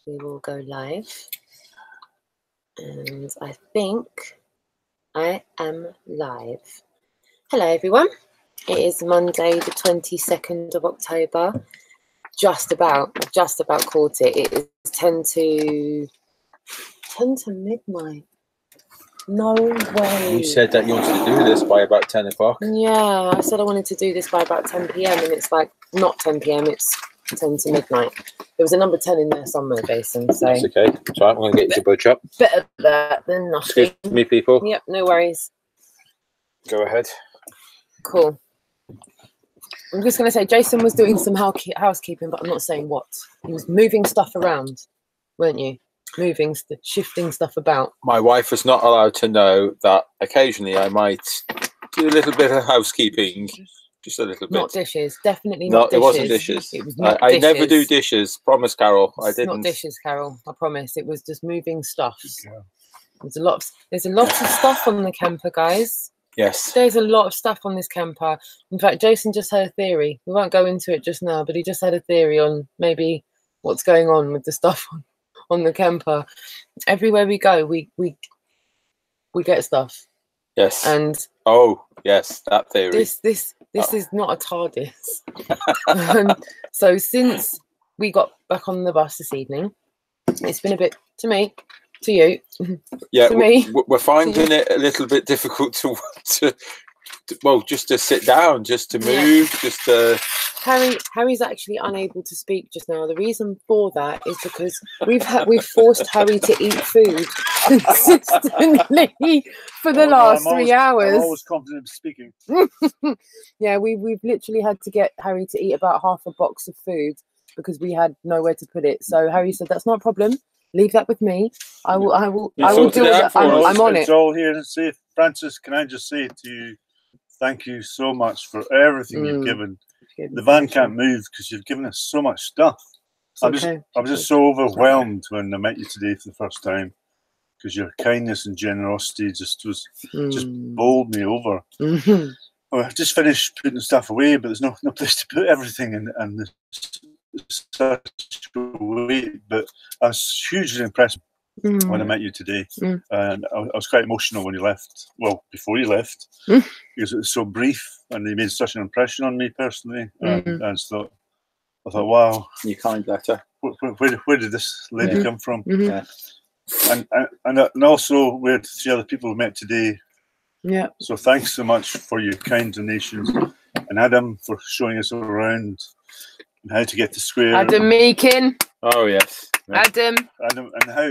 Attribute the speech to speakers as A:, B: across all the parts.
A: we will go live. And I think I am live. Hello everyone. It is Monday the 22nd of October. I've just about caught it. It is 10 to midnight. No way.
B: You said that you wanted to do this by about 10 o'clock.
A: Yeah, I said I wanted to do this by about 10 p.m. and it's like not 10 p.m. It's 10 to midnight. There was a number 10 in there somewhere, Jason. So
B: that's okay. That's right. I'm going to get you to budge up.
A: Better that than nothing.
B: Excuse me, people.
A: Yep, no worries.
B: Go ahead.
A: Cool. I'm just going to say Jason was doing some housekeeping, but I'm not saying what. He was moving stuff around, weren't you? Shifting stuff about.
B: My wife was not allowed to know that occasionally I might do a little bit of housekeeping. Just a little bit.
A: Not dishes. Definitely not dishes.
B: It wasn't dishes.
A: It was not
B: I
A: dishes.
B: never do dishes. Promise, Carol. I didn't.
A: Not dishes, Carol. I promise. It was just moving stuff. Yeah. There's a lot of stuff on the camper, guys.
B: Yes.
A: There's a lot of stuff on this camper. In fact, Jason just had a theory. We won't go into it just now, but he just had a theory on maybe what's going on with the stuff on the camper. Everywhere we go, we get stuff.
B: Yes.
A: And
B: yes, that theory.
A: This is not a TARDIS. So since we got back on the bus this evening, it's been a bit to me, to you.
B: Yeah,
A: to me.
B: We're finding it a little bit difficult to just to sit down, just to move, just to.
A: Harry's actually unable to speak just now. The reason for that is because we've forced Harry to eat food consistently for the last 3 hours.
C: I'm always confident of speaking.
A: Yeah, we've literally had to get Harry to eat about half a box of food because we had nowhere to put it. So Harry said, "That's not a problem. Leave that with me. I will do it. I'm on it."
C: It's all here to say. Francis, can I just say to you, thank you so much for everything you've given. The van can't move because you've given us so much stuff. I was just so overwhelmed when I met you today for the first time because your kindness and generosity just bowled me over.
A: Mm-hmm.
C: Well, I've just finished putting stuff away, but there's no place to put everything, and there's such a weight. But I was hugely impressed when I met you today, and I was quite emotional when you left. Well, before you left, because it was so brief, and you made such an impression on me personally. And I thought, wow,
B: you kind letter.
C: Where did this lady come from?
A: Yeah.
C: And also we had 3 other people we met today.
A: Yeah.
C: So thanks so much for your kind donations, and Adam for showing us around and how to get to Square.
A: Adam Meakin.
B: Oh yes.
A: Adam,
C: and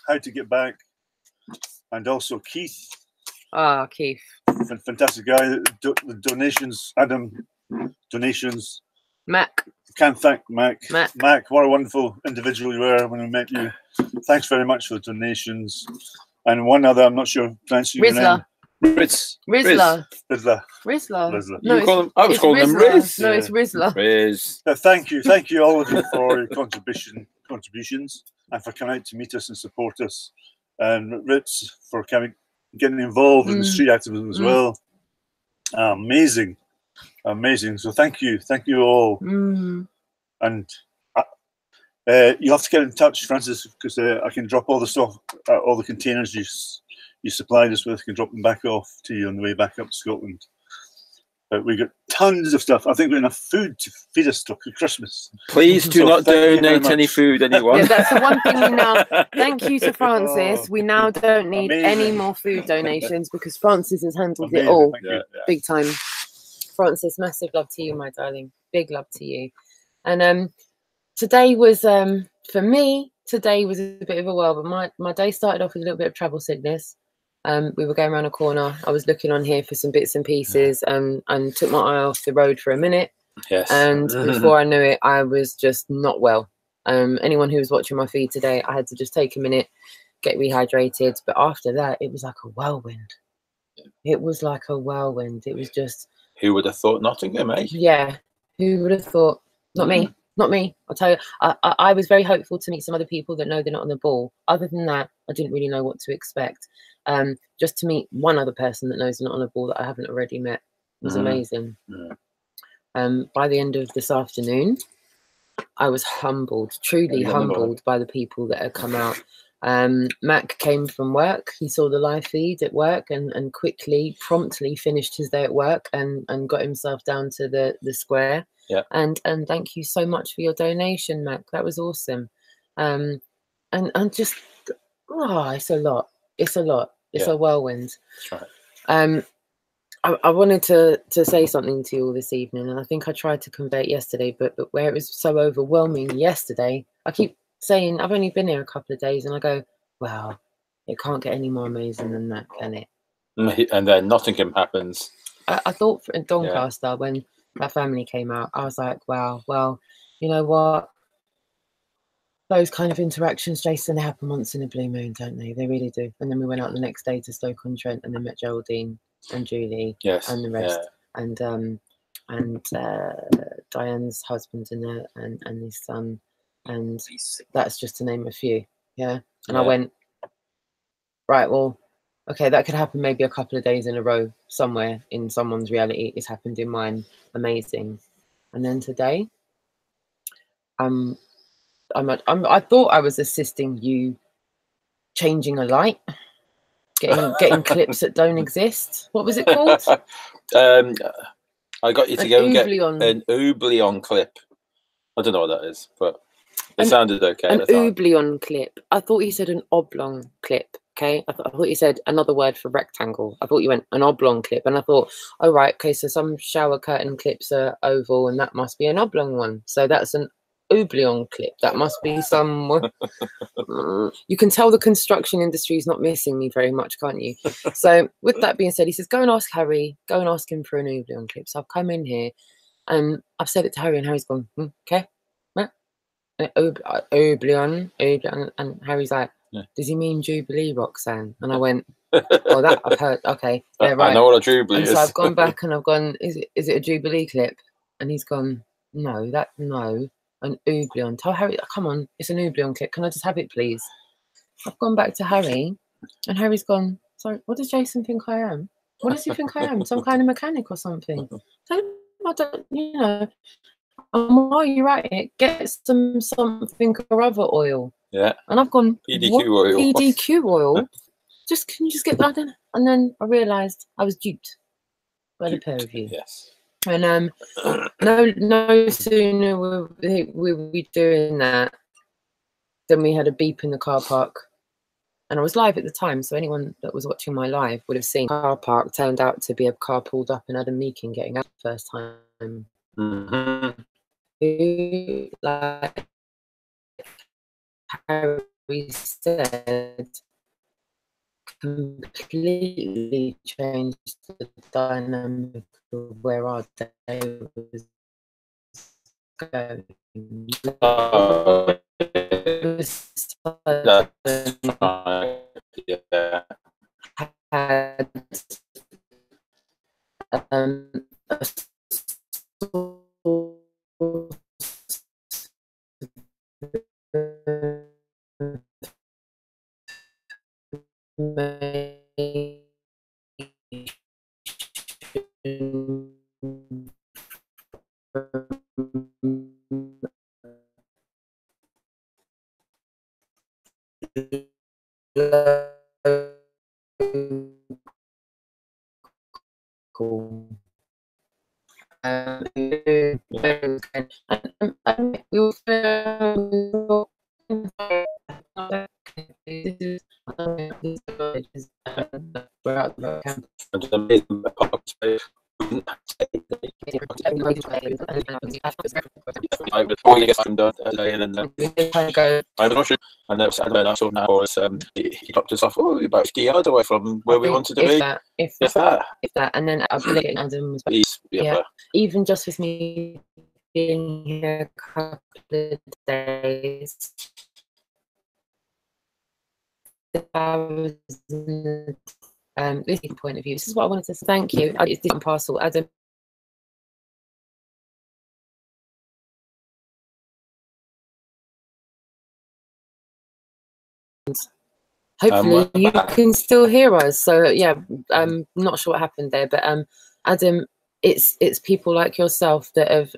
C: how to get back, and also Keith.
A: Keith.
C: Fantastic guy. The donations, Adam, donations.
A: Mac.
C: Can't thank Mac.
A: Mac,
C: what a wonderful individual you were when we met you. Thanks very much for the donations. And one other, I'm not sure pronouncing your name.
A: Rizla.
B: No, I was calling him Riz.
A: No, it's Rizla.
B: Riz.
C: Thank you all of you for your contributions and for coming out to meet us and support us. And Ritz for getting involved in the street activism as well. Amazing. So thank you all. And you'll have to get in touch, Francis, because I can drop all the stuff, all the containers you supplied us with. I can drop them back off to you on the way back up to Scotland. But we got tons of stuff. I think we've got enough food to feed us till Christmas.
B: Please do not donate any food, anyone.
A: Yeah, that's the one thing we now. Thank you to Francis. We now don't need any more food donations because Francis has handled it all. Big time. Francis, massive love to you, my darling. Big love to you. And today was for me. Today was a bit of a whirl, but my day started off with a little bit of travel sickness. We were going around a corner. I was looking on here for some bits and pieces, and took my eye off the road for a minute.
B: Yes.
A: And before I knew it, I was just not well. Anyone who was watching my feed today, I had to just take a minute, get rehydrated. But after that, it was like a whirlwind. It was like a whirlwind. It was just.
B: Who would have thought Nottingham, eh?
A: Yeah. Who would have thought? Not me. Not me. I'll tell you. I was very hopeful to meet some other people that know they're not on the ball. Other than that, I didn't really know what to expect. Just to meet one other person that knows they're not on the ball that I haven't already met was amazing. By the end of this afternoon, I was humbled, truly humbled by the people that had come out. Mac came from work. He saw the live feed at work and quickly, promptly finished his day at work and got himself down to the square.
B: Yeah.
A: And thank you so much for your donation, Mac. That was awesome. And just, it's a lot. It's a lot. It's a whirlwind.
B: That's right.
A: I wanted to say something to you all this evening, and I think I tried to convey it yesterday, but where it was so overwhelming yesterday, I keep saying, I've only been here a couple of days, and I go, wow, it can't get any more amazing than that, can it?
B: And then Nottingham happens.
A: I thought in Doncaster, when that family came out, I was like, wow, well, you know what? Those kind of interactions, Jason, they happen once in a blue moon, don't they? They really do. And then we went out the next day to Stoke-on-Trent and then met Geraldine and Julie and the rest. And Diane's husband and his son. And that's just to name a few. Yeah. And I went, right, well, okay, that could happen maybe a couple of days in a row somewhere in someone's reality. It's happened in mine. Amazing. And then today, I thought I was assisting you changing a light, getting clips that don't exist. What was it called?
B: I got you to go and get an Oublion clip. I don't know what that is, but it sounded okay.
A: An Oublion clip. I thought you said an oblong clip. Okay, I thought you said another word for rectangle. I thought you went an oblong clip, and I thought, oh right, okay, so some shower curtain clips are oval, and that must be an oblong one. So that's an Oublion clip. That must be some. You can tell the construction industry is not missing me very much, can't you? So with that being said, he says, go and ask Harry. Go and ask him for an Oublion clip. So I've come in here, and I've said it to Harry, and Harry's gone, okay, Oublion, and Harry's like, does he mean Jubilee, Roxanne? And I went, well, that I've heard. Okay, yeah, right.
B: I know what a Jubilee is.
A: So I've gone back and I've gone, is it a Jubilee clip? And he's gone, no, an Oublion. Tell Harry, come on, it's an Oublion clip. Can I just have it, please? I've gone back to Harry, and Harry's gone, sorry, what does Jason think I am? What does he think I am? Some kind of mechanic or something? I don't, you know. And while you're at it, get something or other oil.
B: Yeah.
A: And I've gone,
B: PDQ oil.
A: PDQ oil? Can you just get that? And then I realised I was duped by the pair of you.
B: Yes.
A: And no sooner were we doing that than we had a beep in the car park. And I was live at the time, so anyone that was watching my live would have seen car park turned out to be a car pulled up in Adam Meakin getting out the first time. Like Harry said, completely changed the dynamic of where our day was going. Had cool. We're out the camp.
B: Before you get I'm done and then I was not sure. And then I saw now was he dropped us off about 50 yards away from where we wanted to be.
A: If that, and then Adam was back. Even just with me being here a couple of days, if I was this point of view, this is what I wanted to say. Thank you. It's different parcel, Adam. Hopefully you can still hear us. So yeah, I'm not sure what happened there, but Adam, it's people like yourself that have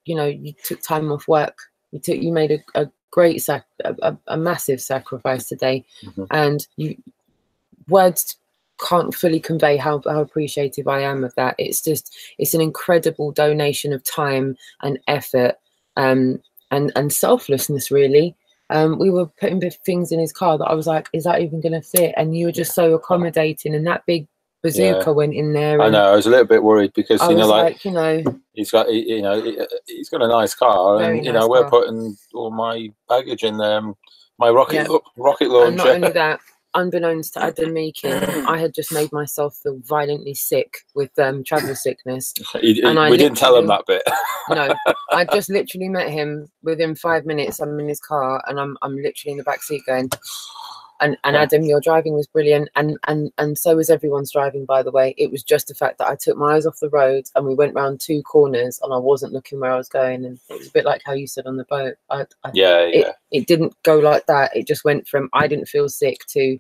A: you know, you took time off work You made a great a massive sacrifice today, and words can't fully convey how appreciative I am of that. It's an incredible donation of time and effort, and selflessness, really. We were putting things in his car that I was like, is that even going to fit? And you were just so accommodating, and that big bazooka went in there.
B: I know. I was a little bit worried because
A: I was like, you know,
B: he's got he's got a nice car, and you know, we're putting all my baggage in there, my rocket launcher.
A: And not only that, unbeknownst to Adam Meakin, I had just made myself feel violently sick with travel sickness.
B: We didn't tell him that bit.
A: No, I just literally met him within 5 minutes. I'm in his car, and I'm literally in the back seat going. And Adam, your driving was brilliant, and so was everyone's driving, by the way. It was just the fact that I took my eyes off the road, and we went round 2 corners, and I wasn't looking where I was going. And it was a bit like how you said on the boat. It didn't go like that. It just went from I didn't feel sick to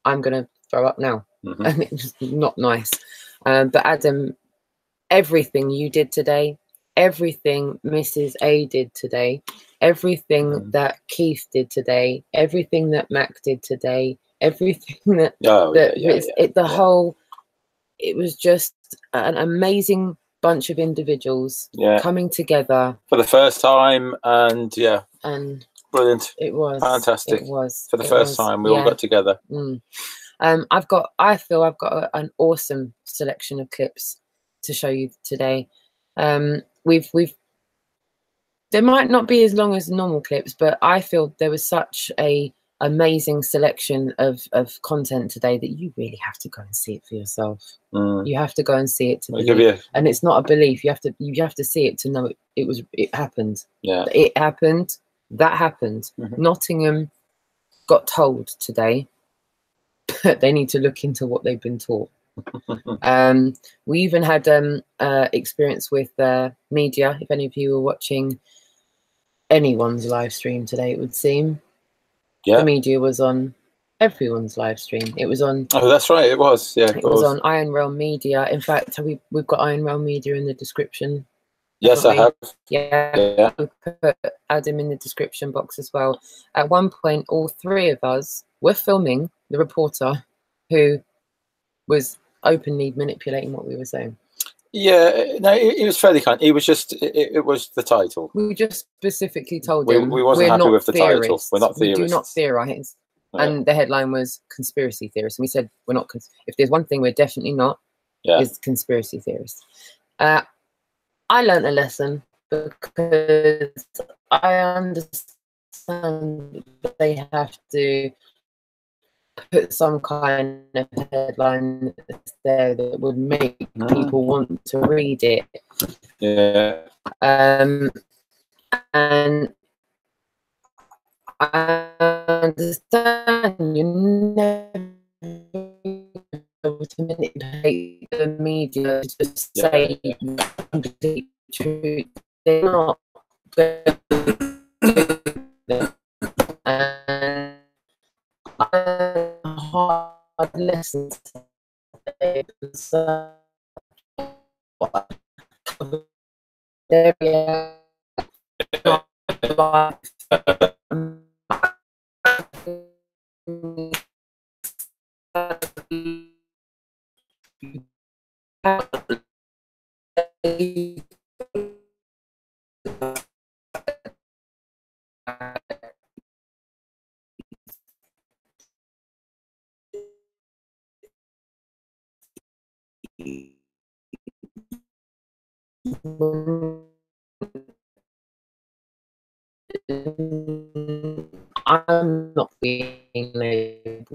A: I'm gonna throw up now, and it was not nice. But Adam, everything you did today, everything Mrs. A did today, everything that Keith did today, everything that Mac did today, everything that whole, it was just an amazing bunch of individuals coming together
B: for the first time, and brilliant.
A: It was
B: fantastic.
A: It was
B: for the first time we all got together.
A: I feel I've got an awesome selection of clips to show you today. They might not be as long as normal clips, but I feel there was such a amazing selection of content today that you really have to go and see it for yourself. You have to go and see it to believe. And it's not a belief. You have to see it to know it happened.
B: Yeah,
A: it happened. That happened. Nottingham got told today that they need to look into what they've been taught. We even had experience with media. If any of you were watching anyone's live stream today, it would seem the media was on everyone's live stream. It was on.
B: Oh, that's right. It was. Yeah,
A: it was on Iron Realm Media. In fact, we've got Iron Realm Media in the description.
B: Yes, I have.
A: Yeah. We put Adam in the description box as well. At one point, all 3 of us were filming the reporter who was openly manipulating what we were saying.
B: Yeah, no, he was fairly kind. He was just, it was the title.
A: We just specifically told him
B: we wasn't happy with the title. We're not theorists.
A: We do not theorize. Yeah. And the headline was conspiracy theorists. And we said, we're not, if there's one thing we're definitely not, is conspiracy theorists. I learned a lesson because I understand that they have to put some kind of headline there that would make people want to read it.
B: Yeah.
A: And I understand you never able to manipulate the media to just say complete truth. They're not going to do that. And hard lessons today because I'm not being labeled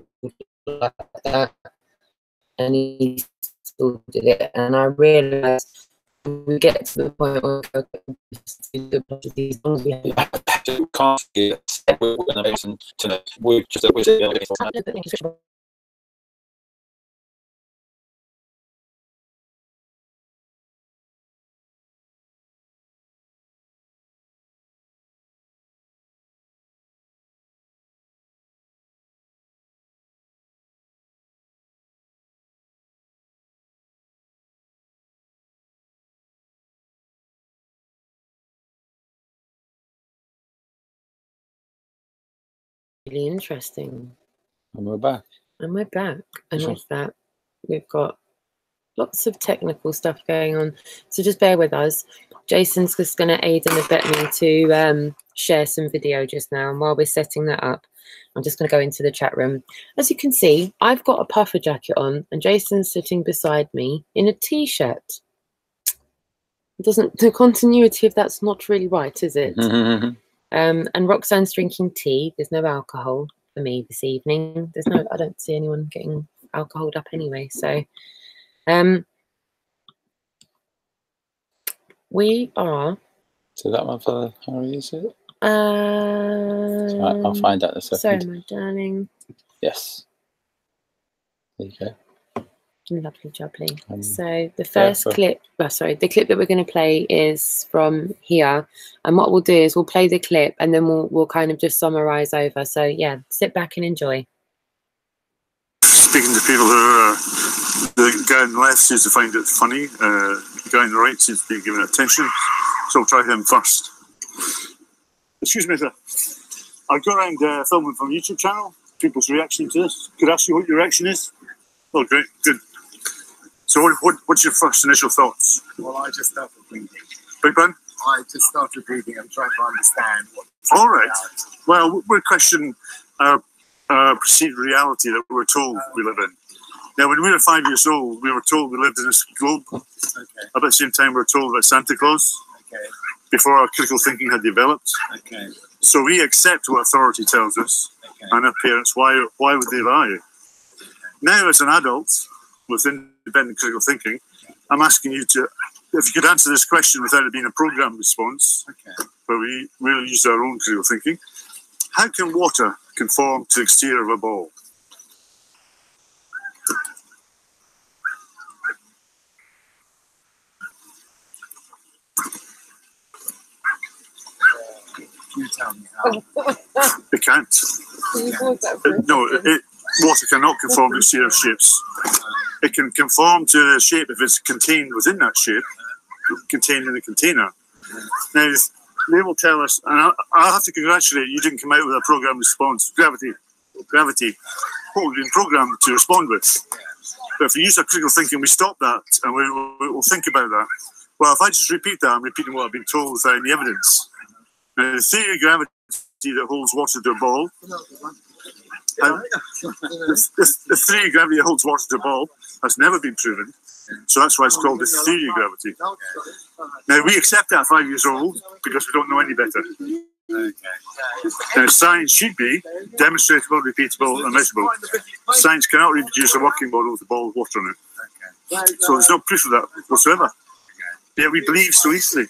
A: like that, and he still did it. And I realized we get to the point where we can't really interesting.
B: And we're back.
A: And we're back. And with that, we've got lots of technical stuff going on. So just bear with us. Jason's just going to aid and abet me to share some video just now. And while we're setting that up, I'm just going to go into the chat room. As you can see, I've got a puffer jacket on and Jason's sitting beside me in a t-shirt. The continuity of that's not really right, is it? And Roxanne's drinking tea. There's no alcohol for me this evening. I don't see anyone getting alcoholed up anyway. So we are.
B: So that one for Harry, is it? I'll find out in a second.
A: Sorry, my darling.
B: Yes. There you go.
A: Lovely jubbly. So the first clip, the clip that we're going to play is from here. And what we'll do is we'll play the clip and then we'll kind of just summarize over. So yeah, sit back and enjoy.
C: Speaking to people who are, the guy on the left seems to find it funny. The guy on the right seems to be giving it attention. So we'll try him first. Excuse me, sir. I've got around filming from YouTube channel. People's reaction to this. Could I ask you what your reaction is? Oh, great, good. So what's your first initial thoughts?
D: Well, I just started reading.
C: Big Ben?
D: I just started reading and trying to understand what.
C: All right. Well, we're questioning perceived reality that we're told we live in. Now, when we were 5 years old, we were told we lived in this globe. Okay. About the same time, we were told about Santa Claus. Okay. Before our critical thinking had developed. Okay. So we accept what authority tells us, okay. And our parents. Why would they lie? Okay. Now, as an adult with independent critical thinking, I'm asking you to, if you could answer this question without it being a programmed response, okay. Where we will use our own critical thinking. How can water conform to the exterior of a ball?
D: You tell me how.
C: It can't. No, water cannot conform to exterior shapes. It can conform to the shape if it's contained within that shape, contained in a container. Now, they will tell us, and I'll have to congratulate you, you didn't come out with a programmed response. Gravity, what we've been programmed to respond with. But if we use our critical thinking, we stop that, and we'll think about that. Well, if I just repeat that, I'm repeating what I've been told without any evidence. Now, the theory of gravity that holds water to a ball, the theory of gravity that holds water to a ball has never been proven. So that's why it's called the theory of gravity. Now, we accept that at 5 years old because we don't know any better. Now, science should be demonstrable, repeatable, and measurable. Science cannot reproduce a working model with a ball of water on it. So there's no proof of that whatsoever. Yet we believe so easily.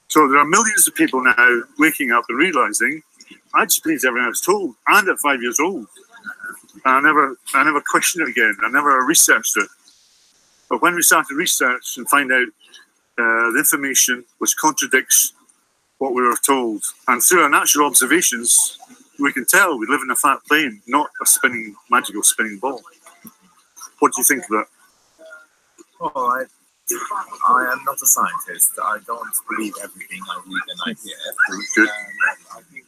C: So there are millions of people now waking up and realising, I just believed everything I was told, and at 5 years old. And I never questioned it again. I never researched it. But when we started research and find out the information which contradicts what we were told, and through our natural observations, we can tell we live in a flat plane, not a magical spinning ball. What do you think of that?
D: Well, I am not a scientist. I don't believe everything I read and I hear.
C: Good.
D: I think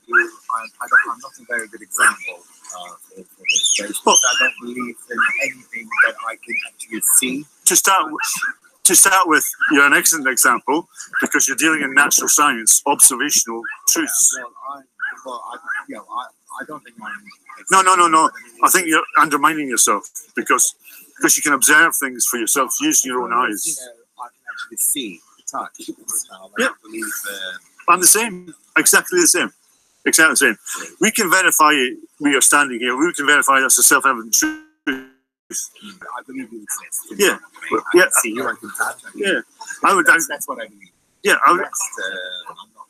D: I'm not a very good example for this case. Well, I don't believe in anything that I can actually see. To
C: start with, you're an excellent example because you're dealing in natural science, observational truths.
D: I don't think I'm...
C: No. I think you're undermining yourself because you can observe things for yourself using your own eyes.
D: I can actually see, touch.
C: Yeah. I'm the same, exactly the same. Exactly the same. We can verify we are standing here. We can verify that's a self-evident truth.
D: I believe it exists.
C: Yeah.
D: I can see you, I can touch.
C: Yeah.
D: That's what I believe.
C: Yeah.
D: I'm not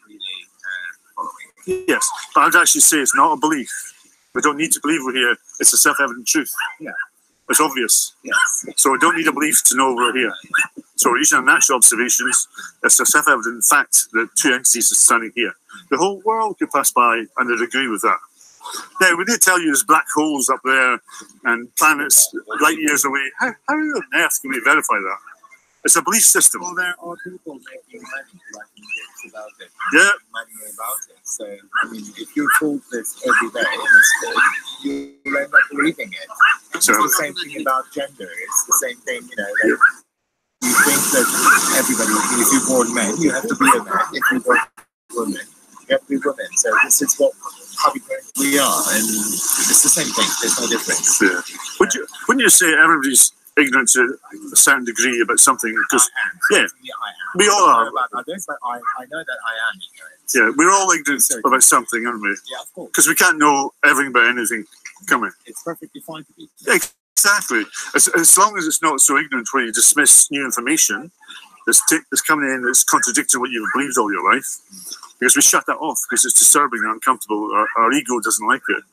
D: really following.
C: Yes. But I'd actually say it's not a belief. We don't need to believe we're here. It's a self-evident truth.
D: Yeah.
C: It's obvious.
D: Yes.
C: So we don't need a belief to know we're here. So we're using our natural observations. It's a self-evident fact that two entities are standing here. The whole world could pass by and they'd agree with that. Now, we did tell you there's black holes up there and planets light years away. How on earth can we verify that? It's a belief system.
D: Well, there are people making money, writing books about it,
C: Yeah.
D: money about it. So, I mean, if you're told this every day in school, you'll end up believing it. It's the same thing about gender. It's the same thing, you know. Like, you think that everybody, if you're born men, you have to be a man. If you're born women, you have to be women. So this is how we are, and it's the same thing. There's no difference.
C: Yeah. Wouldn't you say everybody's ignorant to a certain degree about something? Because
D: I am.
C: We all are.
D: I know that I am ignorant.
C: Yeah, we're all ignorant about something, aren't we?
D: Yeah, of course.
C: Because we can't know everything about anything, can we?
D: It's perfectly fine to be.
C: Yeah, exactly. As long as it's not so ignorant where you dismiss new information that's coming in that's contradicting what you've believed all your life, because we shut that off because it's disturbing and uncomfortable. Our ego doesn't like it.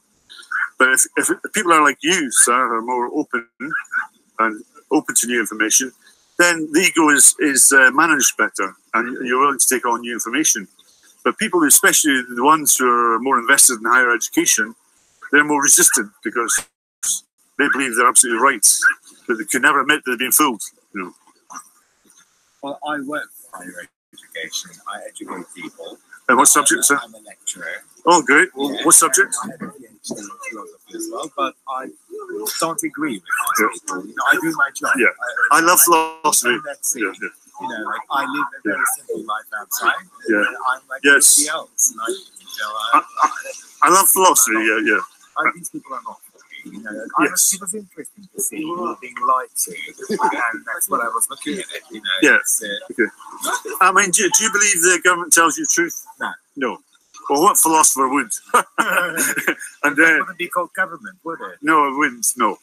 C: But if people are like you, sir, are more open and open to new information, then the ego is managed better, and you're willing to take on new information. But people, especially the ones who are more invested in higher education, they're more resistant because they believe they're absolutely right, but they can never admit that they've been fooled. You know.
D: Well, I work for higher education. I educate people.
C: And what subject, sir?
D: I'm a lecturer.
C: Oh, great.
D: Yeah.
C: What subject?
D: I have a PhD in philosophy as well, but I don't agree with those people. You know, I do my job.
C: Yeah. I love philosophy.
D: That's it.
C: Yeah, yeah.
D: You know, like I live a very simple life outside.
C: Yeah.
D: I'm like
C: Yes.
D: everybody else. And
C: I love philosophy. Yeah.
D: These people are not for me. You know, it was interesting to see being lied to, and that's what I was looking at it. You know.
C: Yes. Okay. I mean, do you believe the government tells you the truth?
D: No.
C: No. Well, what philosopher would? And then
D: it wouldn't be called government, would it?
C: No, it wouldn't. No.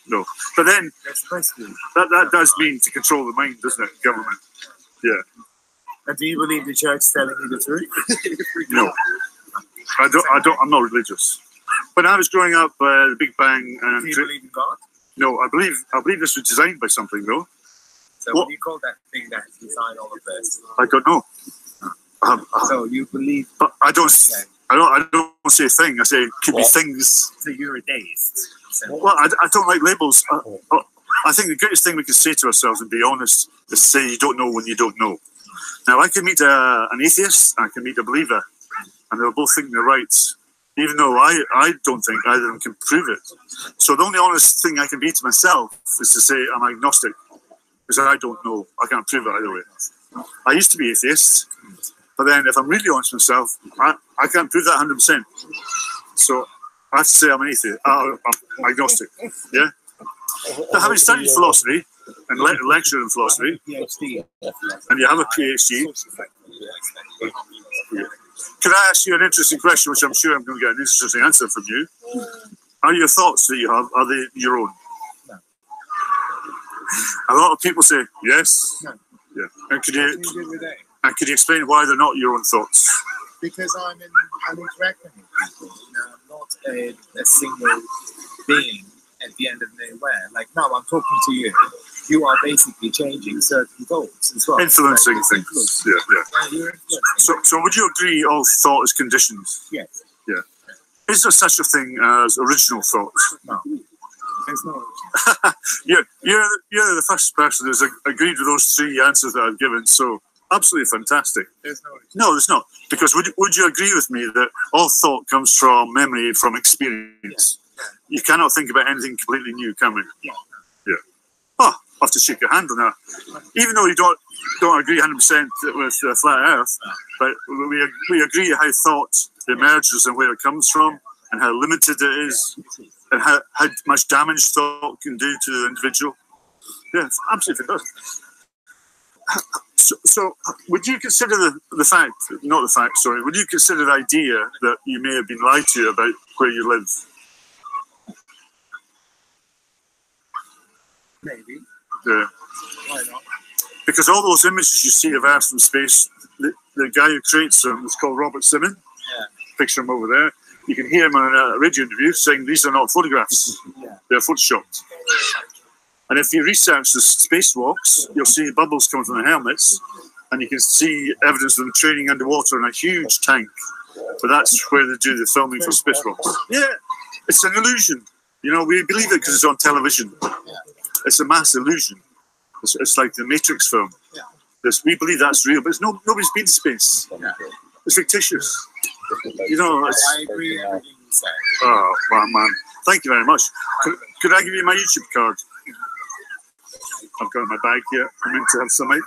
C: But then
D: that's supposed
C: that does mean to control the mind, doesn't it? Government. Yeah.
D: And do you believe the church telling you the truth?
C: No. I don't. I'm not religious. When I was growing up, the Big Bang.
D: Do you believe in God?
C: No, I believe this was designed by something, though.
D: So what do you call that thing that designed all of this?
C: I don't know.
D: So you believe?
C: But I don't say a thing. I say it could be things.
D: So you're a deist.
C: Well, I don't like labels. I think the greatest thing we can say to ourselves and be honest is say you don't know when you don't know. Now, I can meet an atheist and I can meet a believer, and they'll both think they're right, even though I don't think either of them can prove it. So the only honest thing I can be to myself is to say I'm agnostic, because I don't know. I can't prove it either way. I used to be atheist, but then if I'm really honest with myself, I can't prove that 100%. So I have to say I'm an atheist. I'm agnostic. Yeah. But having studied philosophy and lectured in philosophy, and you have a PhD, can I ask you an interesting question, which I'm sure I'm going to get an interesting answer from you? Are your thoughts that you have, are they your own?
D: No.
C: A lot of people say yes.
D: No.
C: Yeah. And could you explain why they're not your own thoughts?
D: Because I'm interacting with people. You know, I'm not a single being at the end of nowhere. Like now, I'm talking to you. You are basically changing certain thoughts as well.
C: Influencing things. Yeah.
D: You're influencing.
C: So would you agree all thought is conditioned?
D: Yes.
C: Yeah. Is there such a thing as original thoughts?
D: No. There's no
C: original. You're the first person who's agreed with those three answers that I've given, so absolutely fantastic.
D: There's no original.
C: No, there's not. Because would you agree with me that all thought comes from memory, from experience? Yeah. You cannot think about anything completely new, can we?
D: Yeah.
C: Yeah. Oh, I'll have to shake your hand on that. Even though you don't agree 100% with flat Earth, but we agree how thought emerges and where it comes from, and how limited it is, and how much damage thought can do to the individual. Yeah, absolutely fantastic. So would you consider would you consider the idea that you may have been lied to about where you live?
D: Maybe.
C: Yeah.
D: Why not?
C: Because all those images you see of Earth from space, the guy who creates them is called Robert Simon.
D: Yeah.
C: Picture him over there. You can hear him on a radio interview saying these are not photographs.
D: Yeah.
C: They're photoshopped. And if you research the spacewalks, you'll see bubbles coming from the helmets, and you can see evidence of them training underwater in a huge tank. But that's where they do the filming for spacewalks. Yeah, it's an illusion. You know, we believe it because it's on television. It's a mass illusion. It's like the Matrix film.
D: Yeah.
C: We believe that's real, but nobody's been to space.
D: Yeah.
C: It's fictitious. You know,
D: I agree with everything you say.
C: Oh, wow, man. Thank you very much. Could I give you my YouTube card? I've got it in my bag here. I'm meant to have some out.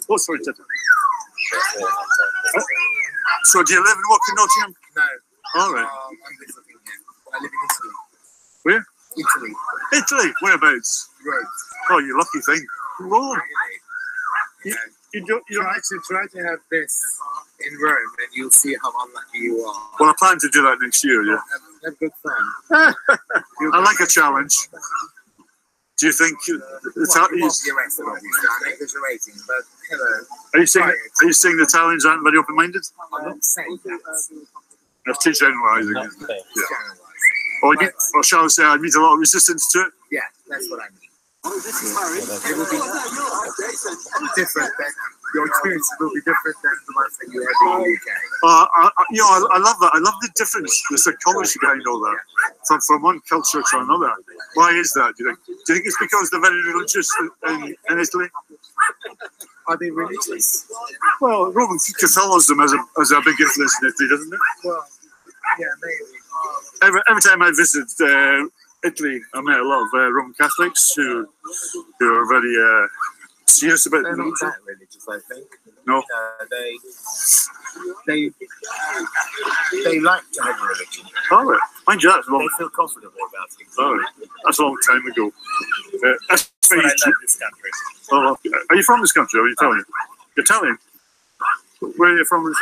C: Oh, sorry, Ted. So, do you live and work in Nottingham?
D: No.
C: All right.
D: I'm living here. I live in Italy.
C: Where?
D: Italy.
C: Italy? Whereabouts?
D: Rome.
C: Oh, you lucky thing. Rome.
D: Really?
C: You
D: try to have this in Rome, and you'll see how unlucky you are.
C: Well, I plan to do that next year, yeah.
D: Have good fun.
C: I like a challenge. Do you think
D: Well, you won't be arrested, obviously. I'm exaggerating, but hello.
C: Are you saying the Italians aren't very open-minded?
D: I'm not saying that.
C: That's too generalising.
B: Not
C: Isn't it?
B: saying.
C: Yeah. Or shall I say, I meet a lot of resistance to it?
D: Yeah, that's what I mean. It will be different. Your experience will be different than the ones that you had in the UK.
C: I love that. I love the difference, the psychology behind all that, from one culture to another. Why is that? Do you think it's because they're very religious in Italy?
D: Are they religious?
C: Well, Roman Catholicism has a big influence in Italy, doesn't it?
D: Well, yeah, maybe.
C: Every time I visit Italy, I met a lot of Roman Catholics who are very serious about
D: They're
C: the
D: not that religious, I think.
C: No.
D: They like to have a religion.
C: Oh, right. Mind you, that's
D: They feel comfortable about it.
C: Oh, right. That's a long time ago. That's
D: But I love this country.
C: Oh, are you from this country? Or are you Italian? You're Italian? Where are you from?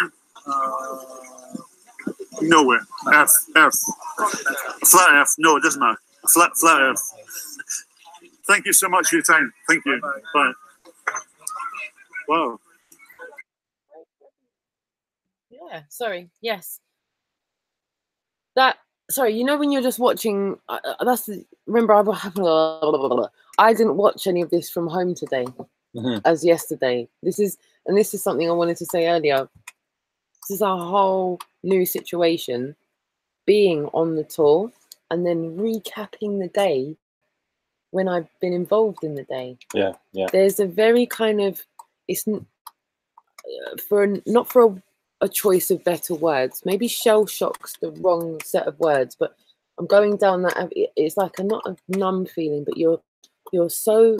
C: Nowhere. Earth. Flat Earth. No, it doesn't matter. Flat Earth. Thank you so much for your time. Thank you. Bye. Wow.
A: Yeah, sorry. Yes. Sorry, you know when you're just watching, remember I didn't watch any of this from home today, as yesterday. This is something I wanted to say earlier. This is a whole new situation, being on the tour and then recapping the day when I've been involved in the day.
B: Yeah.
A: There's a very kind of, it's not for a choice of better words, maybe shell shock's the wrong set of words, but I'm going down that, it's like not a numb feeling, but you're so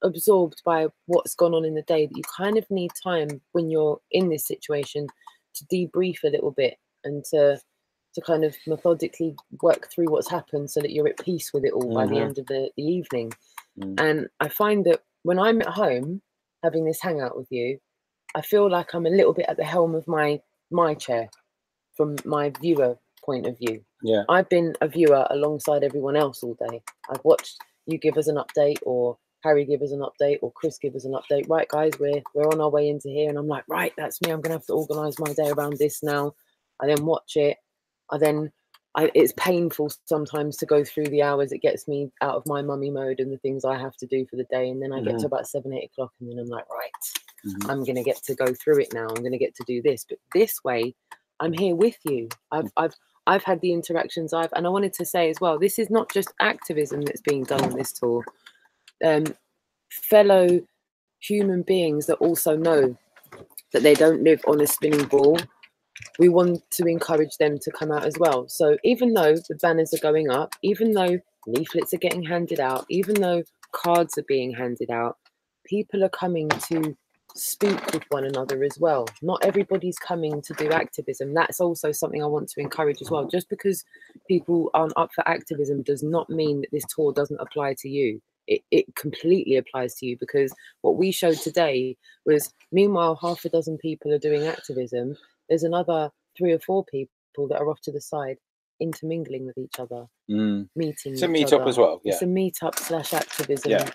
A: absorbed by what's gone on in the day that you kind of need time when you're in this situation to debrief a little bit and to kind of methodically work through what's happened so that you're at peace with it all by the end of the evening. And I find that when I'm at home having this hangout with you, I feel like I'm a little bit at the helm of my chair from my viewer point of view.
B: Yeah.
A: I've been a viewer alongside everyone else all day. I've watched you give us an update, or Harry give us an update, or Chris give us an update. Right, guys, we're on our way into here. And I'm like, right, that's me. I'm going to have to organise my day around this now. I then watch it. It's painful sometimes to go through the hours. It gets me out of my mummy mode and the things I have to do for the day. And then I get to about 7, 8 o'clock and then I'm like, right, I'm going to get to go through it now. I'm going to get to do this. But this way, I'm here with you. I've had the interactions and I wanted to say as well, this is not just activism that's being done on this tour. Fellow human beings that also know that they don't live on a spinning ball, we want to encourage them to come out as well. So even though the banners are going up, even though leaflets are getting handed out, even though cards are being handed out, people are coming to speak with one another as well. Not everybody's coming to do activism. That's also something I want to encourage as well. Just because people aren't up for activism does not mean that this tour doesn't apply to you. It completely applies to you, because what we showed today was, meanwhile, half a dozen people are doing activism, there's another 3 or 4 people that are off to the side, intermingling with each other, meeting.
B: It's a meet-up as well. Yeah.
A: It's a meet-up / activism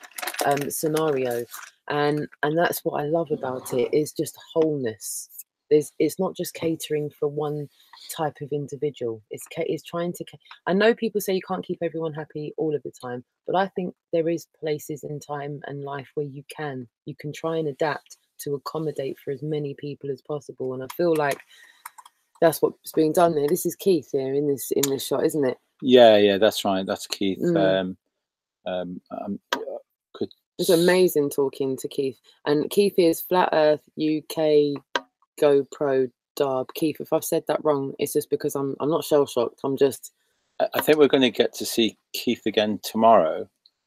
A: scenario, and that's what I love about it, is just wholeness. It's not just catering for one type of individual. It's trying to. I know people say you can't keep everyone happy all of the time, but I think there is places in time and life where you can try and adapt to accommodate for as many people as possible. And I feel like that's what's being done there. This is Keith here in this shot, isn't it?
B: Yeah, that's right. That's Keith. Could
A: It's amazing talking to Keith. And Keith is Flat Earth UK GoPro Darb. Keith, if I've said that wrong, it's just because I'm not shell shocked. I'm just.
B: I think we're going to get to see Keith again tomorrow.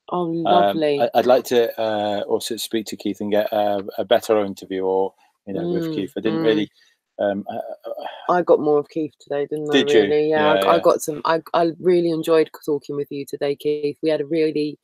A: Oh, lovely.
B: I'd like to also speak to Keith and get a better interview, or with Keith. I didn't really.
A: I got more of Keith today, didn't I?
B: Did
A: really?
B: you?
A: Yeah, I got some. I really enjoyed talking with you today, Keith. We had a really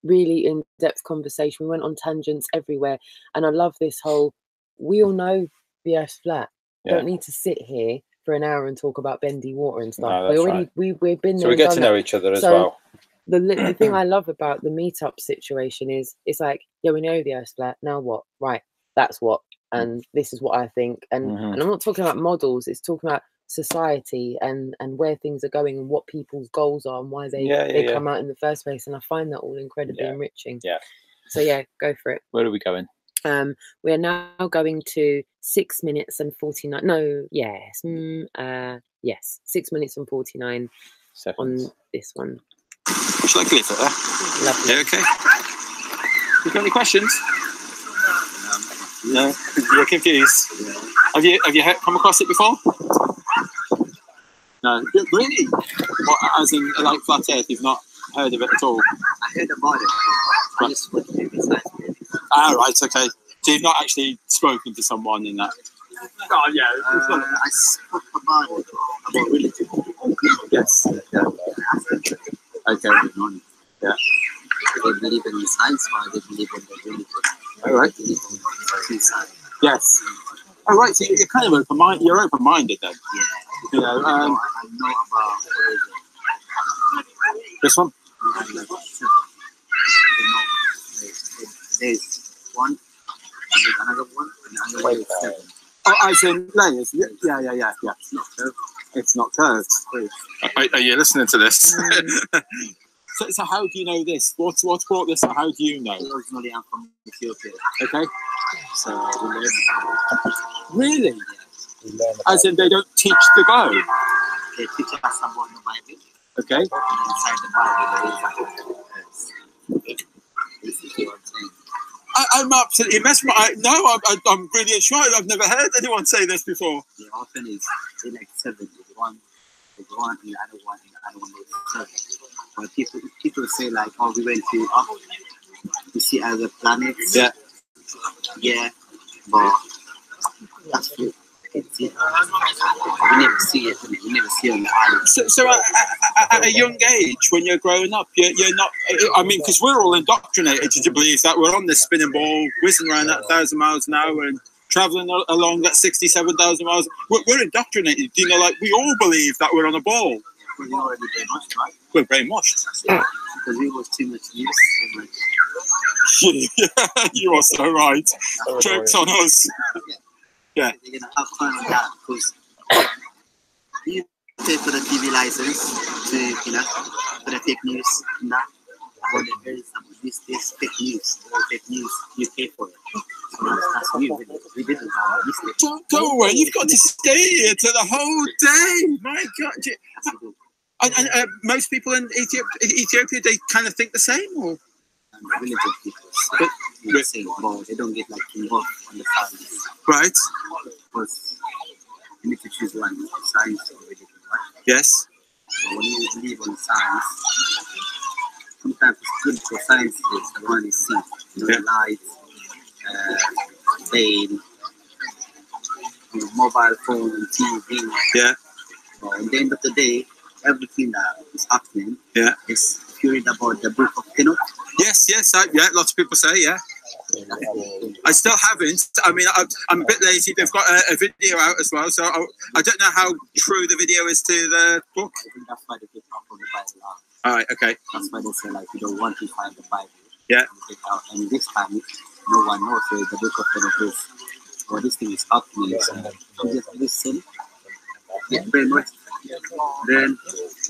A: in-depth conversation. We went on tangents everywhere, and I love this whole. We all know the Earth's flat. Don't need to sit here for an hour and talk about bendy water and stuff.
B: No,
A: we've been there.
B: So we get to know each other as well.
A: The thing I love about the meetup situation is it's like, yeah, we know the Earth's flat. Now what? Right, that's what. And this is what I think. And and I'm not talking about models. It's talking about society and where things are going and what people's goals are and why they come out in the first place. And I find that all incredibly enriching. Yeah. So yeah, go for it.
B: Where are we going?
A: We are now going to 6 minutes and 49. No, yes, yes, 6 minutes and 49 seconds on this one.
B: Shall I click it there?
A: Lovely.
B: Yeah, okay. You got any questions? No, you're confused. Have you come across it before? No, really? What, as in like flat Earth? You've not heard of it at all?
D: I heard about it. I just watched it besides.
B: Ah, right, okay. So you've not actually spoken to someone in that?
D: Oh yeah, I spoke about it, about religion.
B: Yes.
D: Yeah.
B: Okay.
D: Yeah. They believe in science, or they believe in the religion.
B: All right. Yes. Oh, right. So you're kind of open-minded. You're open-minded then.
D: Yeah.
B: You know.
D: I know about religion.
B: This one.
D: There's one, and there's another one, and another one is 7.
B: Oh, as in layers. Yeah.
D: It's not curved.
B: It's not curved. Are you listening to this? So how do you know this? What's brought this? Or how do you know?
D: Originally, I'm from Ethiopia.
B: Okay.
D: So we learn about it.
B: Really?
D: Yeah.
B: As in, they don't teach the go.
D: They teach us about the Bible.
B: Okay.
D: And inside the Bible, there is this is what I'm saying.
B: I'm absolutely mesmerized. I'm really shocked. I've never heard anyone say this before.
D: The often is they like 7. There's one, and the other one, and the other one is 7. But people say like, oh, we went to up to see other planets.
B: Yeah.
D: Yeah, but that's it. We never see it. We never see it on the island.
B: So at a young age, when you're growing up, you're not. I mean, because we're all indoctrinated to believe that we're on this spinning ball, whizzing around at 1,000 miles an hour and traveling along at 67,000 miles. We're indoctrinated. You know, like we all believe that we're on a ball.
D: We're already brainwashed, right?
B: We're brainwashed.
D: Yeah. Because we watch too much news.
B: You are so right. Jokes on us. Yeah.
D: They're gonna have fun on that because you pay for the TV license to, for the fake news and that. Or there is this fake news, or fake news, you pay for it. So that's we didn't have a mistake.
B: Don't go away. You've got to stay here to the whole day. My God. And most people in Ethiopia, they kind of think the same, or?
D: And the religious people, the same, but they don't get like involved on the science.
B: Right.
D: Because you need to choose one, science or religion, right?
B: Yes.
D: So when you believe on science, sometimes it's good for science is the one you see, light, plane, mobile phone, TV.
B: Yeah.
D: But at the end of the day, everything that is happening is curious about the book of Enoch.
B: Yes, lots of people say, yeah. I still haven't. I mean, I'm a bit lazy. They've got a video out as well, so I don't know how true the video is to the book.
D: I think that's why they take out from the Bible.
B: All right, okay.
D: That's why they say, like, you don't want to find the Bible.
B: Yeah.
D: And this time, no one knows where the book of Enoch is. Well, this thing is happening. So you just listen, get brainwashed. Then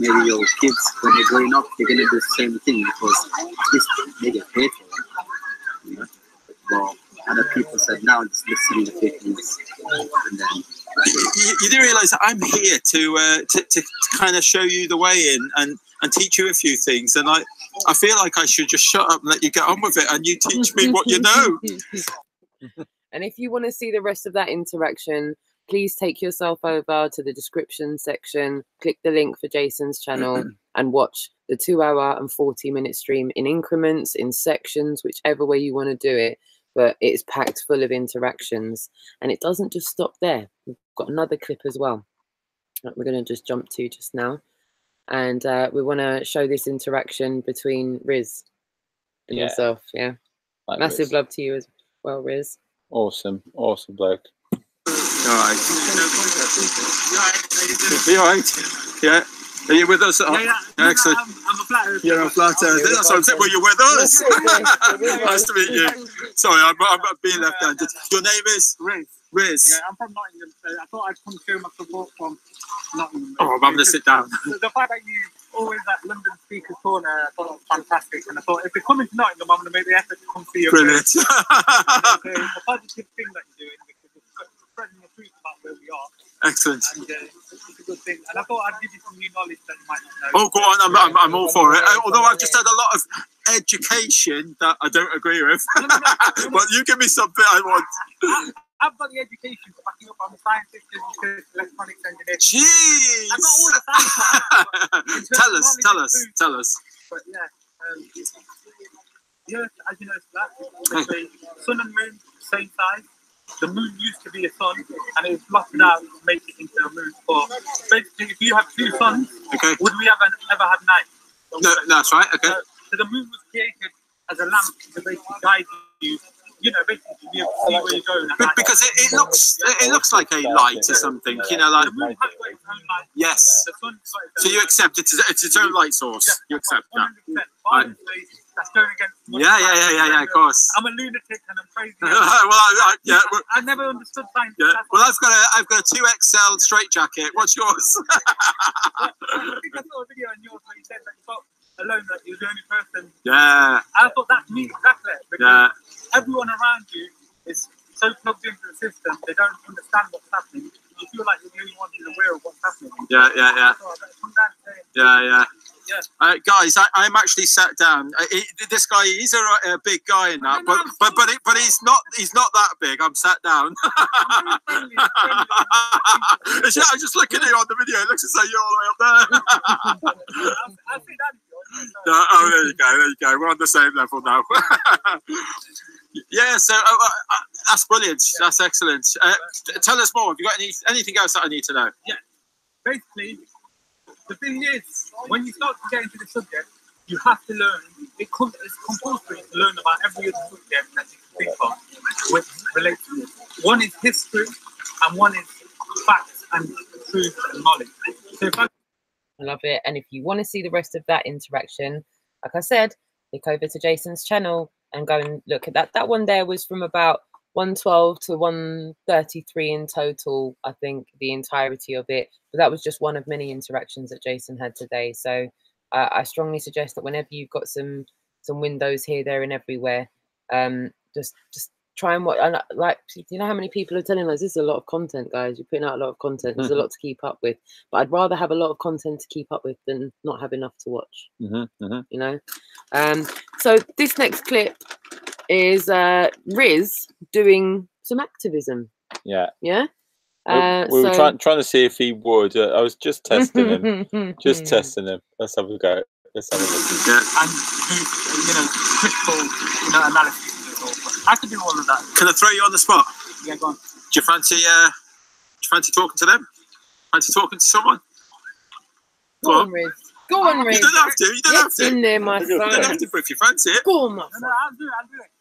D: maybe your kids, when they're growing up, they're gonna do the same thing because this they get paid for it. But other people said now just listening to fake news, and then
B: you do realise that I'm here to kind of show you the way in and teach you a few things. And I feel like I should just shut up and let you get on with it, and you teach me what you know.
A: And if you want to see the rest of that interaction, please take yourself over to the description section, click the link for Jason's channel, and watch the 2 hour and 40-minute stream in increments, in sections, whichever way you want to do it. But it's packed full of interactions, and it doesn't just stop there. We've got another clip as well that we're going to just jump to just now, and we want to show this interaction between Riz and yourself. Yeah, like massive Riz. Love to you as well, Riz.
E: Awesome bloke.
B: All right. Are you all right? Yeah. Are you with us?
F: Yeah.
B: Excellent.
F: I'm a flat earther.
B: You're a flat earther. That's what I'm saying. Well, you're with us. Nice to meet you. Sorry, I'm being left-handed. Your name is? Riz.
F: Yeah, I'm from Nottingham, so I thought I'd come show my support from Nottingham.
B: Oh, I'm having to sit down.
F: The fact that you always at London Speakers Corner, I thought it was fantastic. And I thought, if you're coming to Nottingham, I'm going to make the effort to come see you.
B: Brilliant.
F: So it's a positive thing that you're doing, because it's spreading the truth about where we are.
B: Excellent.
F: And it's a good thing. And I thought I'd give you some new knowledge that you might not know.
B: Oh, go on. I'm all for it. Although I've just had a lot of education that I don't agree with. But you give me something I want.
F: I've got the education for backing up. I'm a scientist, electronics engineer.
B: Jeez!
F: I've got all the science.
B: Tell us.
F: But yeah, the Earth, as you know, is flat. The sun and moon, same size. The moon used to be a sun, and it was blotted out to make it into a moon. But basically, if you have two suns, would we ever have night?
B: No, that's right. Okay.
F: So the moon was created as a lamp to basically guide you. You know, basically to be able to see where you're going.
B: Because it looks like a light or something. You know, like
F: the moon has got its own light.
B: Yes.
F: The sun's got its own
B: so you accept it's its own light source.
F: Yeah,
B: you accept
F: 100%.
B: that.
F: Honestly, that's going against.
B: Yeah. Of course.
F: I'm a lunatic and I'm crazy. I never understood science.
B: Yeah. Well, I've got a 2XL straight jacket. What's yours?
F: I think I saw a video on yours where you said that you felt alone, that you're the only person.
B: Yeah.
F: I thought that's me exactly. Because everyone around you is so plugged into the system, they don't understand what's happening. You feel like you're the only one who's aware of what's happening.
B: Yeah.
F: So yeah.
B: Guys, I'm actually sat down. This guy, he's a big guy in that, but he's not that big. I'm sat down. I'm just looking at you on the video. It looks as though you're all the way up there.
F: I'll see that.
B: There you go. We're on the same level now. Yeah, so that's brilliant. That's excellent. Tell us more. Have you got anything else that I need to know?
F: Yeah. Basically, the thing is, when you start to get into the subject, you have to learn. It's compulsory to learn about every other subject that you can think of which relates to it. One is history, and one is facts and truth and knowledge. So
A: I love it. And if you want to see the rest of that interaction, like I said, click over to Jason's channel and go and look at that. That one there was from about 112 to 133 in total, I think, the entirety of it. But that was just one of many interactions that Jason had today. So I strongly suggest that whenever you've got some windows here, there, and everywhere, just try and watch. Like, you know how many people are telling us this is a lot of content, guys. You're putting out a lot of content. There's a lot to keep up with. But I'd rather have a lot of content to keep up with than not have enough to watch. You know. So this next clip is Riz doing some activism. Yeah.
E: We were trying to see if he would. I was just testing him. Testing him. Let's have a go. Let's have a look.
F: Yeah. And critical, analysis. I can do all of that.
B: Can I throw you on the spot?
F: Yeah, go on.
B: Do you fancy talking to them? Fancy talking to someone?
A: Go on, Riz. Go on, Riz.
B: You don't have to. You don't have to.
A: In there, my son.
B: You don't have to, but if you fancy it.
A: Go on, my son.
F: No, I'll do it.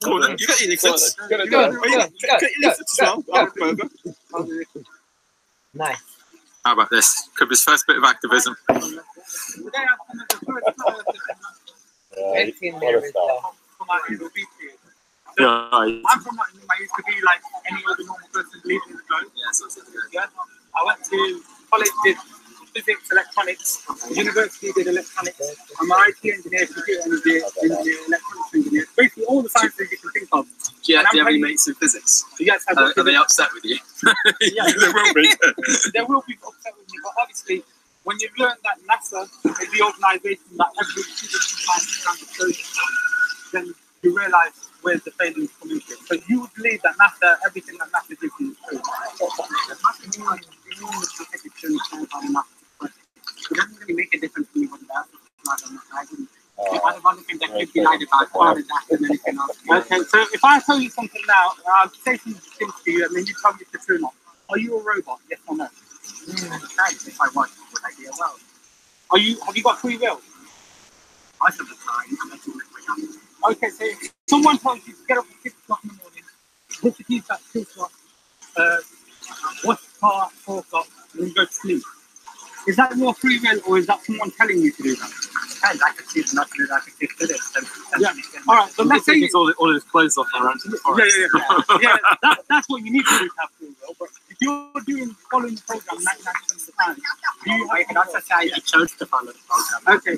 B: Go on, then. You got your leaflets.
A: Go. Get your
B: leaflets as well.
F: I'll do it.
A: Nice.
B: How about this? Could be his first bit of activism.
F: Today I'm
A: in there, Riz.
F: I'm from Nottingham. I used to be like any other normal person leaving the globe. Yeah. I went to college, did physics, electronics. University did electronics. I'm an IT engineer, computer engineer, electronics engineer. Basically all the sciences you can think of.
B: Do you have any mates in physics?
F: Yes,
B: are they upset with you?
F: Yeah,
B: they will be.
F: They will be upset with me, but obviously, when you learn that NASA is the organisation that every student can then you realise where the failings come into. So you would believe that NASA, everything that NASA gives you is true. It doesn't really make a difference to me what it is. I don't think that could be lied about more than anything else. Okay, so if I tell you something now, I'll say some things to you and then you tell me if it's true or not. Are you a robot? Yes or no? If I was, would I be a well? Have you got free will? I should have time. Okay, so if someone tells you to get up at 6 o'clock in the morning, put the keys at 2 o'clock, watch the car at 4 o'clock, and then go to sleep. Is that your free will, or is that someone telling you to do that? I could choose not to do that. I could choose to do it. Yeah. All right. So let's say
B: it's all his clothes off around in the forest.
F: Yeah. That's what you need to do to have free will. But if you're following the program 99% of the time, I can also say you chose to follow the program. Okay.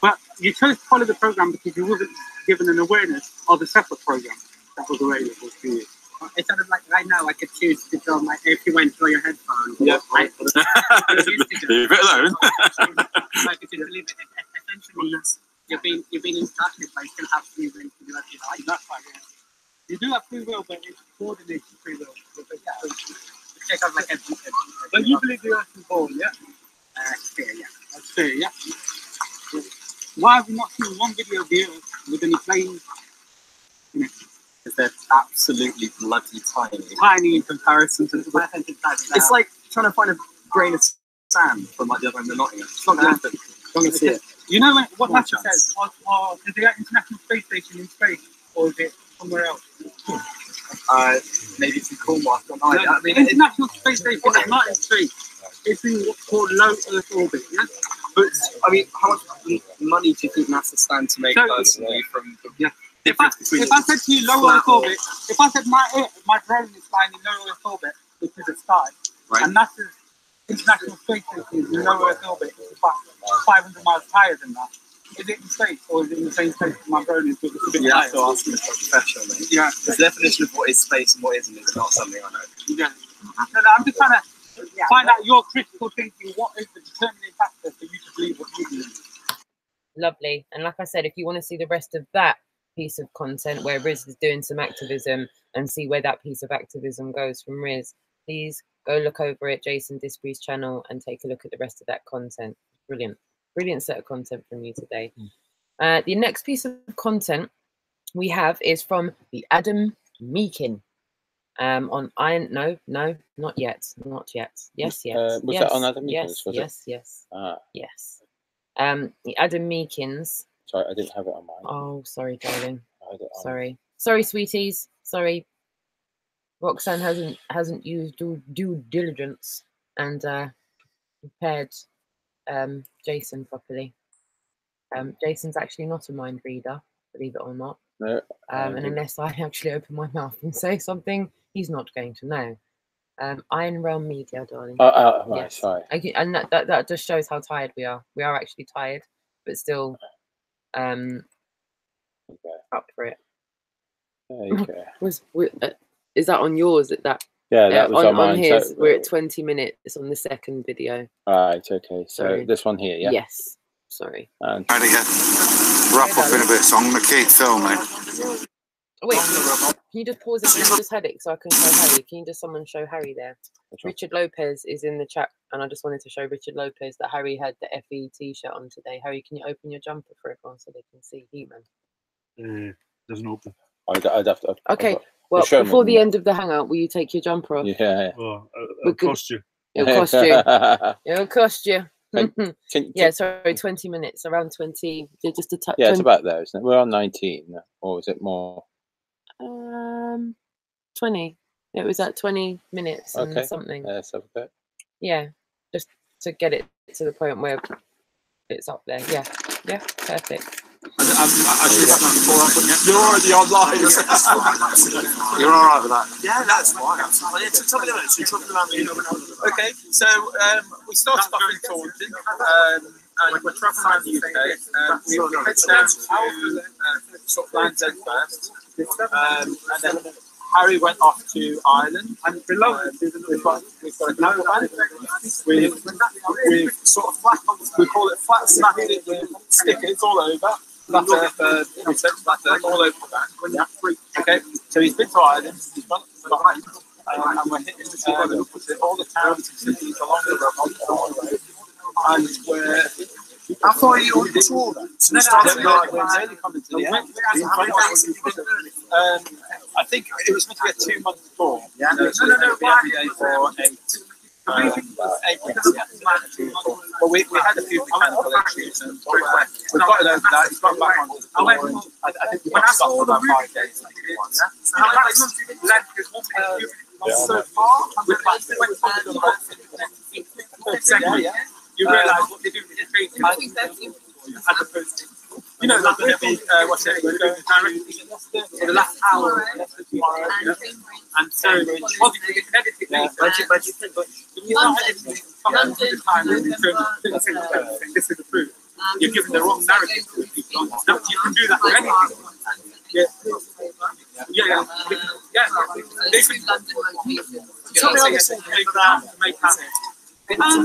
F: But you chose to follow the program because you wasn't given an awareness of a separate program that was available to you. It's sort of like right now I could choose to throw my, if you went through your headphones.
B: Yeah.
F: Leave
B: it alone.
F: Like if you leave it, essentially you've been instructed, but you still have free will to do as you like. That's right, yeah. You do have free will, but it's coordinated free will. Check out like everything. But you believe the earth is ball, yeah? Fair, yeah. That's fair, yeah. Why have we not seen one video of the earth with any planes in it?
B: Because they're absolutely bloody tiny.
F: Tiny in comparison to the
B: It's like trying to find a grain of sand from like the other end of Nottingham. It's not going to happen. You're going to see it.
F: You know what NASA says? Is the International Space Station in space, or is it somewhere else?
B: Maybe it's in Cornwall.
F: I mean, International Space Station is not in space. It's in what's called low Earth orbit. Yeah.
B: But I mean, how much money do you think NASA stands to make personally from the difference between?
F: If I said to you low Earth orbit, if I said my drone is flying in low Earth orbit, which is a sky, and NASA's International Space Station is in low Earth orbit, which is about 500 miles higher than that. Is it in space, or is it in the same space as my drone is, but it's a bit higher?
B: You have to ask me as a professional, mate.
F: Yeah.
B: The definition of what is space and what isn't is not something I know.
F: Yeah. I'm just trying to find out your critical thinking. What is the determining factor for you to believe what you believe?
A: Lovely. And like I said, if you want to see the rest of that piece of content where Riz is doing some activism and see where that piece of activism goes from Riz, please go look over at Jason Disbury's channel and take a look at the rest of that content. Brilliant. Brilliant set of content from you today. The next piece of content we have is from the Adam Meakin. On Iron, no, not yet. Yes.
E: Was that on Adam Meakins?
A: Yes. Yes. The Adam Meakins.
E: Sorry, I didn't have it on mine.
A: Oh, sorry, darling. Sorry, sweeties. Sorry. Roxanne hasn't used due diligence and prepared Jason properly. Jason's actually not a mind reader, believe it or not.
E: No,
A: and unless I actually open my mouth and say something, he's not going to know. Iron Realm Media, darling.
E: Right,
A: yes.
E: Sorry.
A: And that just shows how tired we are. We are actually tired, but still up for it.
E: Okay.
A: Is that on yours? That
E: that was on mine.
A: On his, so, we're at 20 minutes on the second video.
E: Right, okay. So this one here, yeah?
A: Yes. Sorry.
G: Trying to get wrap up in a bit, so I'm going to keep filming.
A: Oh, wait, can you just pause it? I just had it so I can show Harry. Can you just someone show Harry there? Richard Lopez is in the chat, and I just wanted to show Richard Lopez that Harry had the FE t-shirt on today. Harry, can you open your jumper for everyone so they can see He-Man?
C: Doesn't open.
E: I'd have to.
A: Okay. Well, before the end of the hangout, will you take your jumper off?
E: Yeah.
C: Well, it'll cost you.
A: It'll cost you. It'll cost you.
E: Yeah,
A: sorry, 20 minutes, around 20. Just a
E: yeah, it's about there, isn't it? We're on 19, or is it more?
A: 20. It was at 20 minutes and something.
E: Let's have a bit.
A: Yeah, just to get it to the point where it's up there. Yeah, perfect.
B: You're already online.
G: You're all right with that?
B: Yeah, that's fine. Yeah, tell me about it. Okay, so we started off in Taunton. and we're traveling around the UK. We head down to sort of Land's End first, and then Harry went off to Ireland, and below we've got a camper van. We've sort of we call it flat snapped it with stickers all over. Flat earth, we said flat earth all over the van. Yeah. Okay, so he's been to Ireland, he's gone and we're hitting all the towns and cities along the road, and we're.
D: How far are you on the tour then? So
B: I think it was meant to be a 2-month tour. Yeah. So every day for 8 weeks. But we had a few mechanical issues, and we've got it over that. It's got back on the tour. I think we got stopped for about 5 days.
F: How much length is so far? You realise what they do with the tree as opposed to, you know, like we're going for the last hour tomorrow, and so obviously it's an editing but you're not editing the time this is the truth. You're giving the wrong narrative to people. You can do that for anything. Yeah. They can make that. That's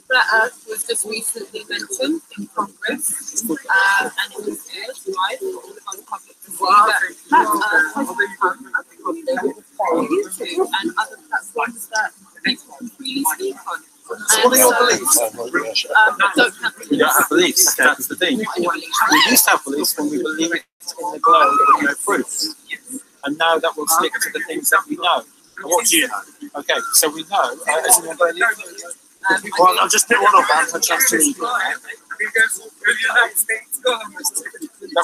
A: Flat Earth was just recently mentioned in Congress, and it was right on public to see that Flat Earth has become on YouTube and other platforms that people can freely speak on.
B: So what are your beliefs? We don't have beliefs, that's the thing. We used to have beliefs when we believed in the globe with no proof. And now that we'll stick to the things that we know.
D: And what do you know?
B: Okay, so we know,
D: well, I'll just pick one up and I'll chance to read.
B: That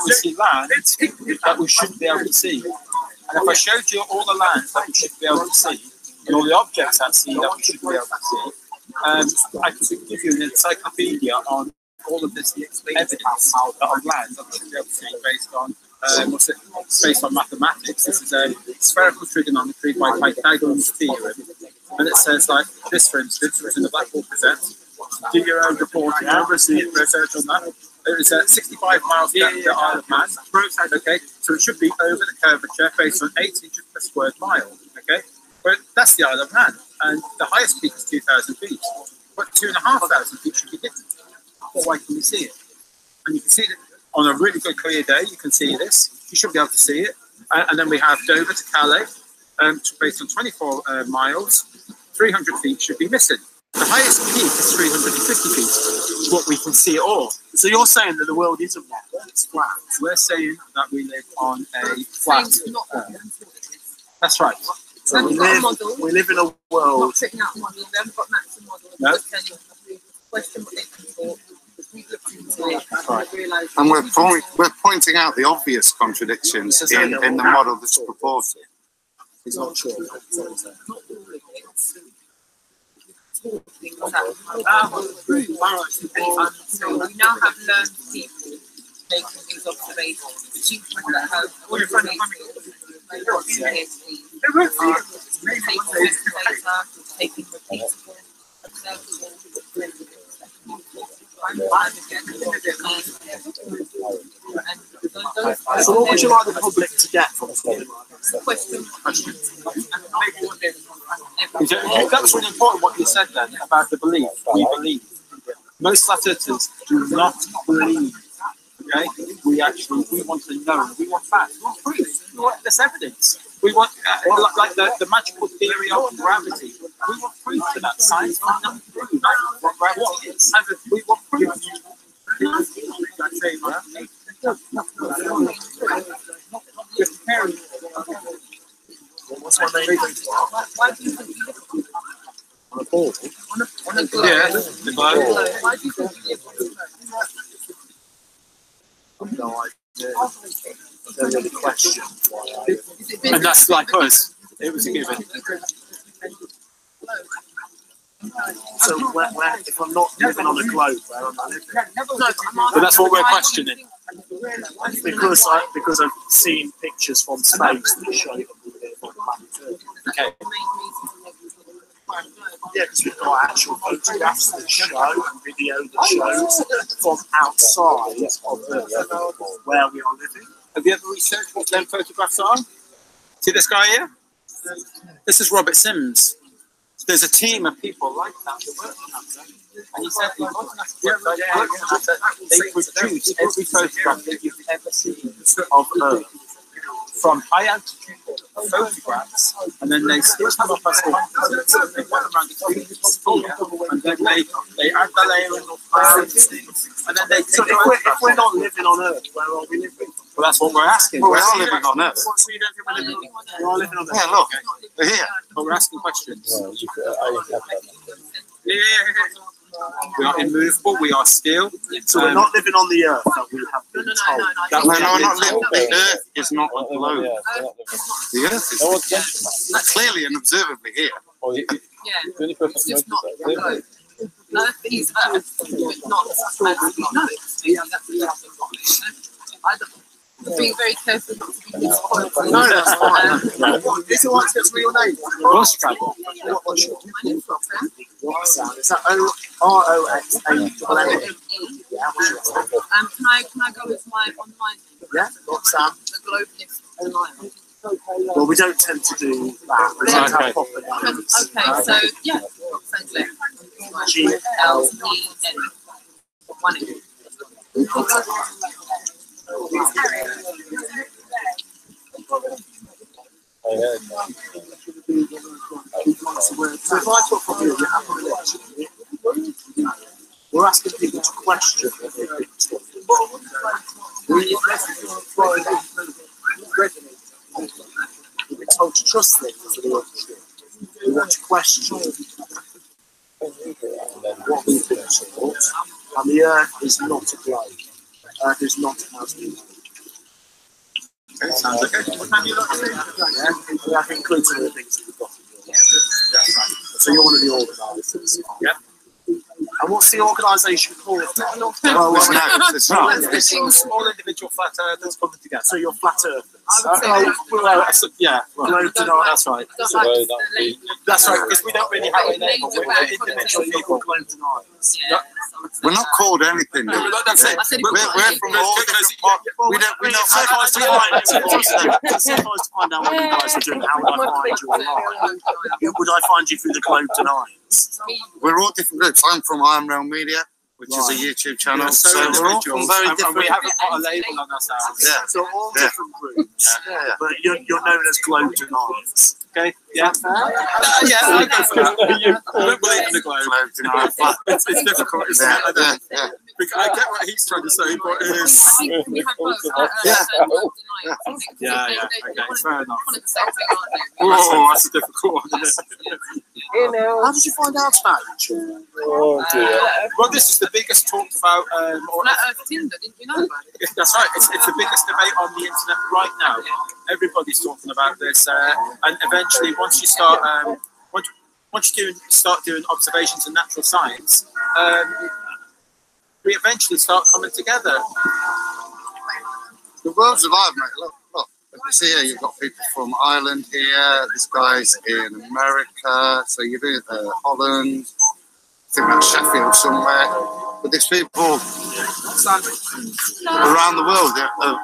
B: we see land that we should be able to see. And if I showed you all the land that we should be able to see, and all the objects at sea that we should be able to see, I could give you an encyclopedia on all of this evidence of land that we should be able to see based on based on mathematics. This is a spherical trigonometry by Pythagorean's theorem, and it says like this, for instance, which in the Black Book Gazette. Do your own reporting, research on that. It was 65 miles down the Isle of Man. Okay, so it should be over the curvature based on 8 inches per square mile. Okay, but that's the Isle of Man, and the highest peak is 2,000 feet. But 2,500 feet should be hidden. But why can we see it? And you can see it on a really good clear day. You can see this. You should be able to see it. And then we have Dover to Calais, based on 24 miles. 300 feet should be missing. The highest peak is 350 feet, but we can see it all.
D: So you're saying that the world isn't round, it's flat.
B: We're saying that we live on a flat Earth. That's right.
D: So we live in a world.
A: Not putting out a model, we haven't got maps and models.
B: No.
A: Question what they can talk.
B: Right.
G: And we're pointing out the obvious contradictions in the model that's purported.
D: He's not sure.
A: So we now have learned people making these observations. The chief that have all of taking repeatable,
D: So what would you like the public to get from this?
B: That's really important what you said then about the belief. We believe. Most flat earthers do not believe. Okay? We want to know. We want facts. We want proof. We want this evidence. We want like the magical theory of gravity. We want proof to that. Science cannot prove what gravity is. We want proof.
D: What's my name?
A: Why do you think you live
D: on a ball?
A: On a globe?
B: Yeah, the globe.
A: Why do you think you live on a globe?
D: No idea. I don't really question.
B: And that's like us. It was a given.
D: So if I'm not living on a globe, where am I living?
B: But that's what we're questioning.
D: Because I've seen pictures from space that show that we live on planet Earth.
B: Okay.
H: Yeah, because we've got actual photographs that show and video that shows from outside of where we are living.
B: Have you ever researched what them photographs are? See this guy here? This is Robert Sims. There's a team of people like that that work on that. And he said they produce every photograph that you've ever seen of Earth from high altitude photographs, and then they stitch them up as composites, and they put them around the sphere, and then they add the layering of clouds, and then they take
H: if we're not living on Earth, where are we living?
B: Well, that's what we're asking.
G: Well, we're all living on Earth.
H: So you don't think we're living on Earth? We're all living on Earth.
G: Yeah, look, we're here.
B: But we're asking questions. We are immovable, we are still.
H: So we're not living on the Earth that we have been told.
G: No, we're not living. The Earth is not a globe. The Earth is clearly and observably here.
A: It's just not a globe. Earth is Earth, but not being very careful not to be misquoted.
H: No, that's fine. Is it what's its real name?
B: Roxanne.
H: What's your name? Roxanne. Is that ROXANE? Yeah,
A: can I go with my online name?
H: Yeah, Roxanne.
A: The Globalist Online.
H: Well, we don't tend to do that. We don't have proper names.
A: Okay, so yeah, Roxanne G-L-E-N. One N.
H: So if I talk from you, you have a election. We're asking people to question what they've been taught. We've been told to trust things that are untrue. We want to question what we've been taught, and the Earth is not a globe. Earth is not a house.
B: Okay, sounds okay. What time you look at?
H: Yeah, that includes some of the things that we've got. So you're one of the organisers.
B: Yeah.
H: And what's the organisation called?
G: No, it's not.
B: It's a small individual flat earthers coming together.
H: So you're flat earthers.
B: Yeah,
H: Globe tonight.
B: That's right. That's right, because we don't really have a name, but we're individual people.
H: Globe tonight.
G: We're not called anything.
B: That's it.
G: We're from all different parts. We don't.
H: So if I was to find out what you guys are doing, how would I find you online? Would I find you through the Globe tonight?
G: We're all different groups. I'm from Iron Realm Media, which is a YouTube channel.
B: Yeah,
G: so we're all from very different.
B: We haven't got a label on ourselves.
G: Yeah.
H: So all different groups.
G: Yeah.
H: But you're known as Globe tonight.
B: Okay. Yeah. I go for that. I don't believe in the globe. It's difficult, isn't it? I get what he's trying to say, but it is. Yeah. Okay, fair enough. Oh, that's a difficult one, isn't it?
H: How did you find out about it?
E: Oh dear.
B: Well, this is the biggest talked about.
A: Tinder, didn't you know about it?
B: That's right. It's the biggest debate on the internet right now. Everybody's talking about this, and eventually, once you start, once you start doing observations in natural science, we eventually start coming together.
G: The world's alive, mate. Look. You see here, you've got people from Ireland here. This guy's in America. So you're in Holland. I think that's Sheffield somewhere. But there's people around the world that have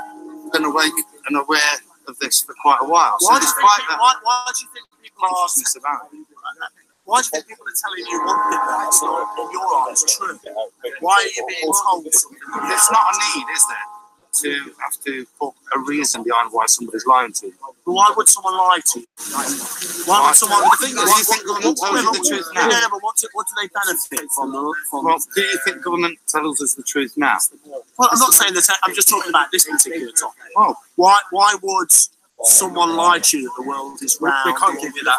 G: been awake and aware of this for quite a while.
H: Why do you think people are
G: consciousness about it?
H: Why do you think people are telling you one thing that's not, in your eyes, true? Why are you being told something?
G: There's not a need, is there, to have to put a reason behind why somebody's lying to you?
H: But why would someone lie to you? Why would someone?
G: Do you think government tells you the truth now?
H: Yeah, but what do they benefit from?
G: Well, do you think government tells us the truth now?
H: Well, I'm not saying that. I'm just talking about this particular topic. Oh, why would someone lie to you that the world is round?
B: We can't give you that.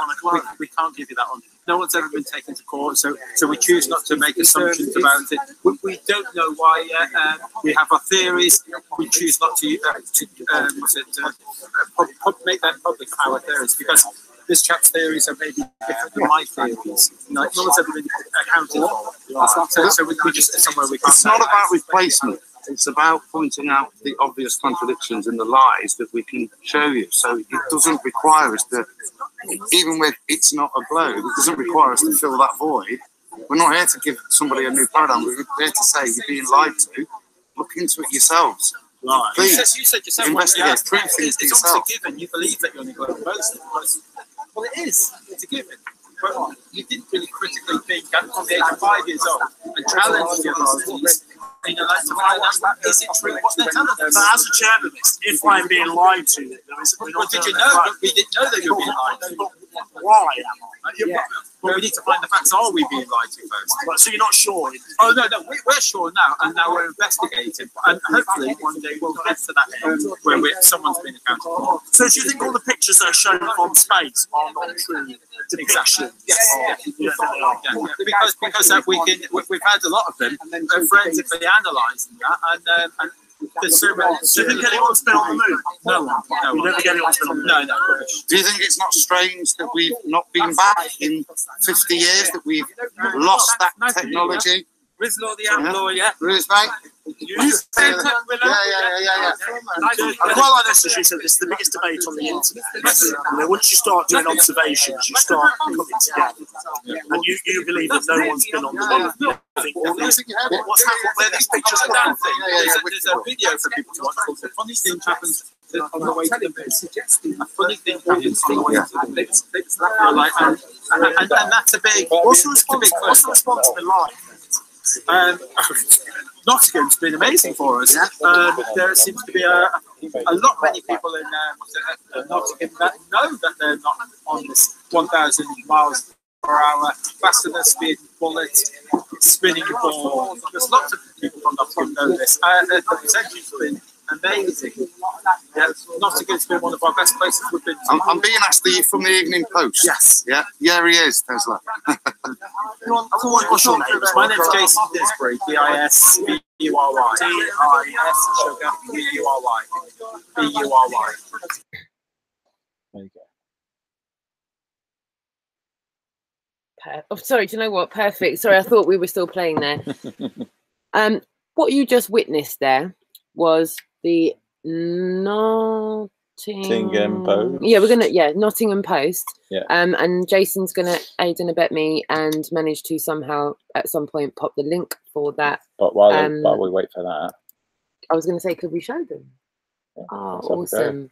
B: We can't give you that one. No one's ever been taken to court, so we choose not to make assumptions about it. We don't know why yet. We have our theories. We choose not to make that public, our theories, because this chap's theories are maybe different than my theories. No one's ever been accounted for. So we just somewhere we can't.
G: It's not about replacement. It's about pointing out the obvious contradictions in the lies that we can show you. So it doesn't require us to even with it's not a globe, it doesn't require us to fill that void. We're not here to give somebody a new paradigm. We're here to say you're being lied to. Look into it yourselves.
B: Right.
G: Please,
B: you said yourself,
G: investigate, prove things to
B: it's
G: yourself.
B: almost a given. You believe that you're on the global coast. Well, it is. It's a given. But you didn't really critically think from the age of 5 years old and challenge the authorities. You know, like to find out, is it true what they're telling us?
H: So as a journalist, if I'm being lied to,
B: well, did you know? We didn't know that you were being lied to.
H: Why am I?
B: Yeah. Well, we need to find the facts. Are we being lied to first?
H: Right, so you're not sure?
B: Oh, no, we're sure now, and now we're investigating. And hopefully one day we'll get to that end where someone's been accountable.
H: So do you think all the pictures that are shown from space are not true depictions?
B: Yes. Because we've had a lot of them, forensically analysing that, and there's so many.
H: Do you think anyone's been on the moon?
B: No one.
H: You don't think anyone's been on the moon?
B: No.
G: Do you think it's not strange that we've not been back in 50 years, that we've lost that technology?
B: Riz Law, the outlaw, yeah.
G: Riz, mate?
B: Yeah.
H: I quite like this, as she said, this is the biggest debate on the internet. You know, once you start doing observations, you start coming together. And you believe that no one's been on the moon. What's happened, where these pictures are down?
B: There's a video for people to watch called The Funny Thing Happens on the Way to the Moon. A funny thing happens on the way to the moon. And that's a big...
H: What's the response been like?
B: Nottingham's been amazing for us. There seems to be a many people in Nottingham that know that they're not on this 1,000 miles per hour, faster than speed bullet, spinning ball. There's lots of people from Nottingham know this. The percentage's been amazing. Yeah, Nottingham's been one of our best places we've been to.
G: I'm being asked, are you from the Evening Post?
B: Yes.
G: Yeah, he is, Tesla.
B: What's your name? My name's Jason Disbury, DISBURY. DIS, sugar, BURY. BURY.
E: There you go.
A: Oh, sorry, do you know what? Perfect. Sorry, I thought we were still playing there. What you just witnessed there was the Nottingham
E: Post.
A: Yeah, Nottingham Post.
E: Yeah.
A: And Jason's gonna aid and abet me and manage to somehow at some point pop the link for that.
E: But while we wait for that,
A: I was gonna say, could we show them?
E: Yeah,
A: oh, awesome.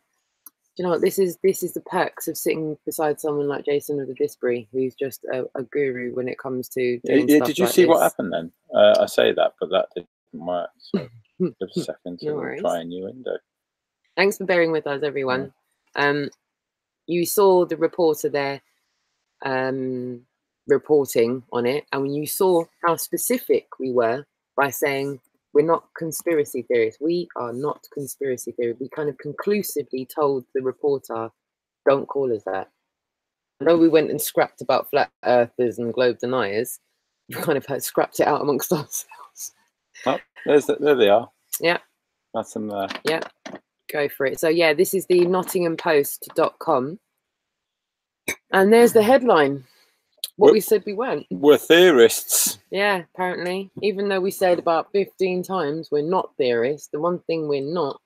A: Do you know what? This is the perks of sitting beside someone like Jason of the Disbury, who's just a guru when it comes to doing stuff
E: did you
A: like
E: see
A: this.
E: what happened then? I say that, but that didn't work. So give us a second to try a new window.
A: Thanks for bearing with us, everyone. You saw the reporter there reporting on it, and when you saw how specific we were by saying we're not conspiracy theorists, we are not conspiracy theorists. We kind of conclusively told the reporter, don't call us that. Although we went and scrapped about flat earthers and globe deniers, we kind of scrapped it out amongst ourselves.
E: Oh, there they are.
A: Yeah.
E: That's them there.
A: Yeah. Go for it. So yeah, this is the NottinghamPost.com, and there's the headline. What we said we weren't.
E: We're theorists.
A: Yeah, apparently. Even though we said about 15 times we're not theorists, the one thing we're not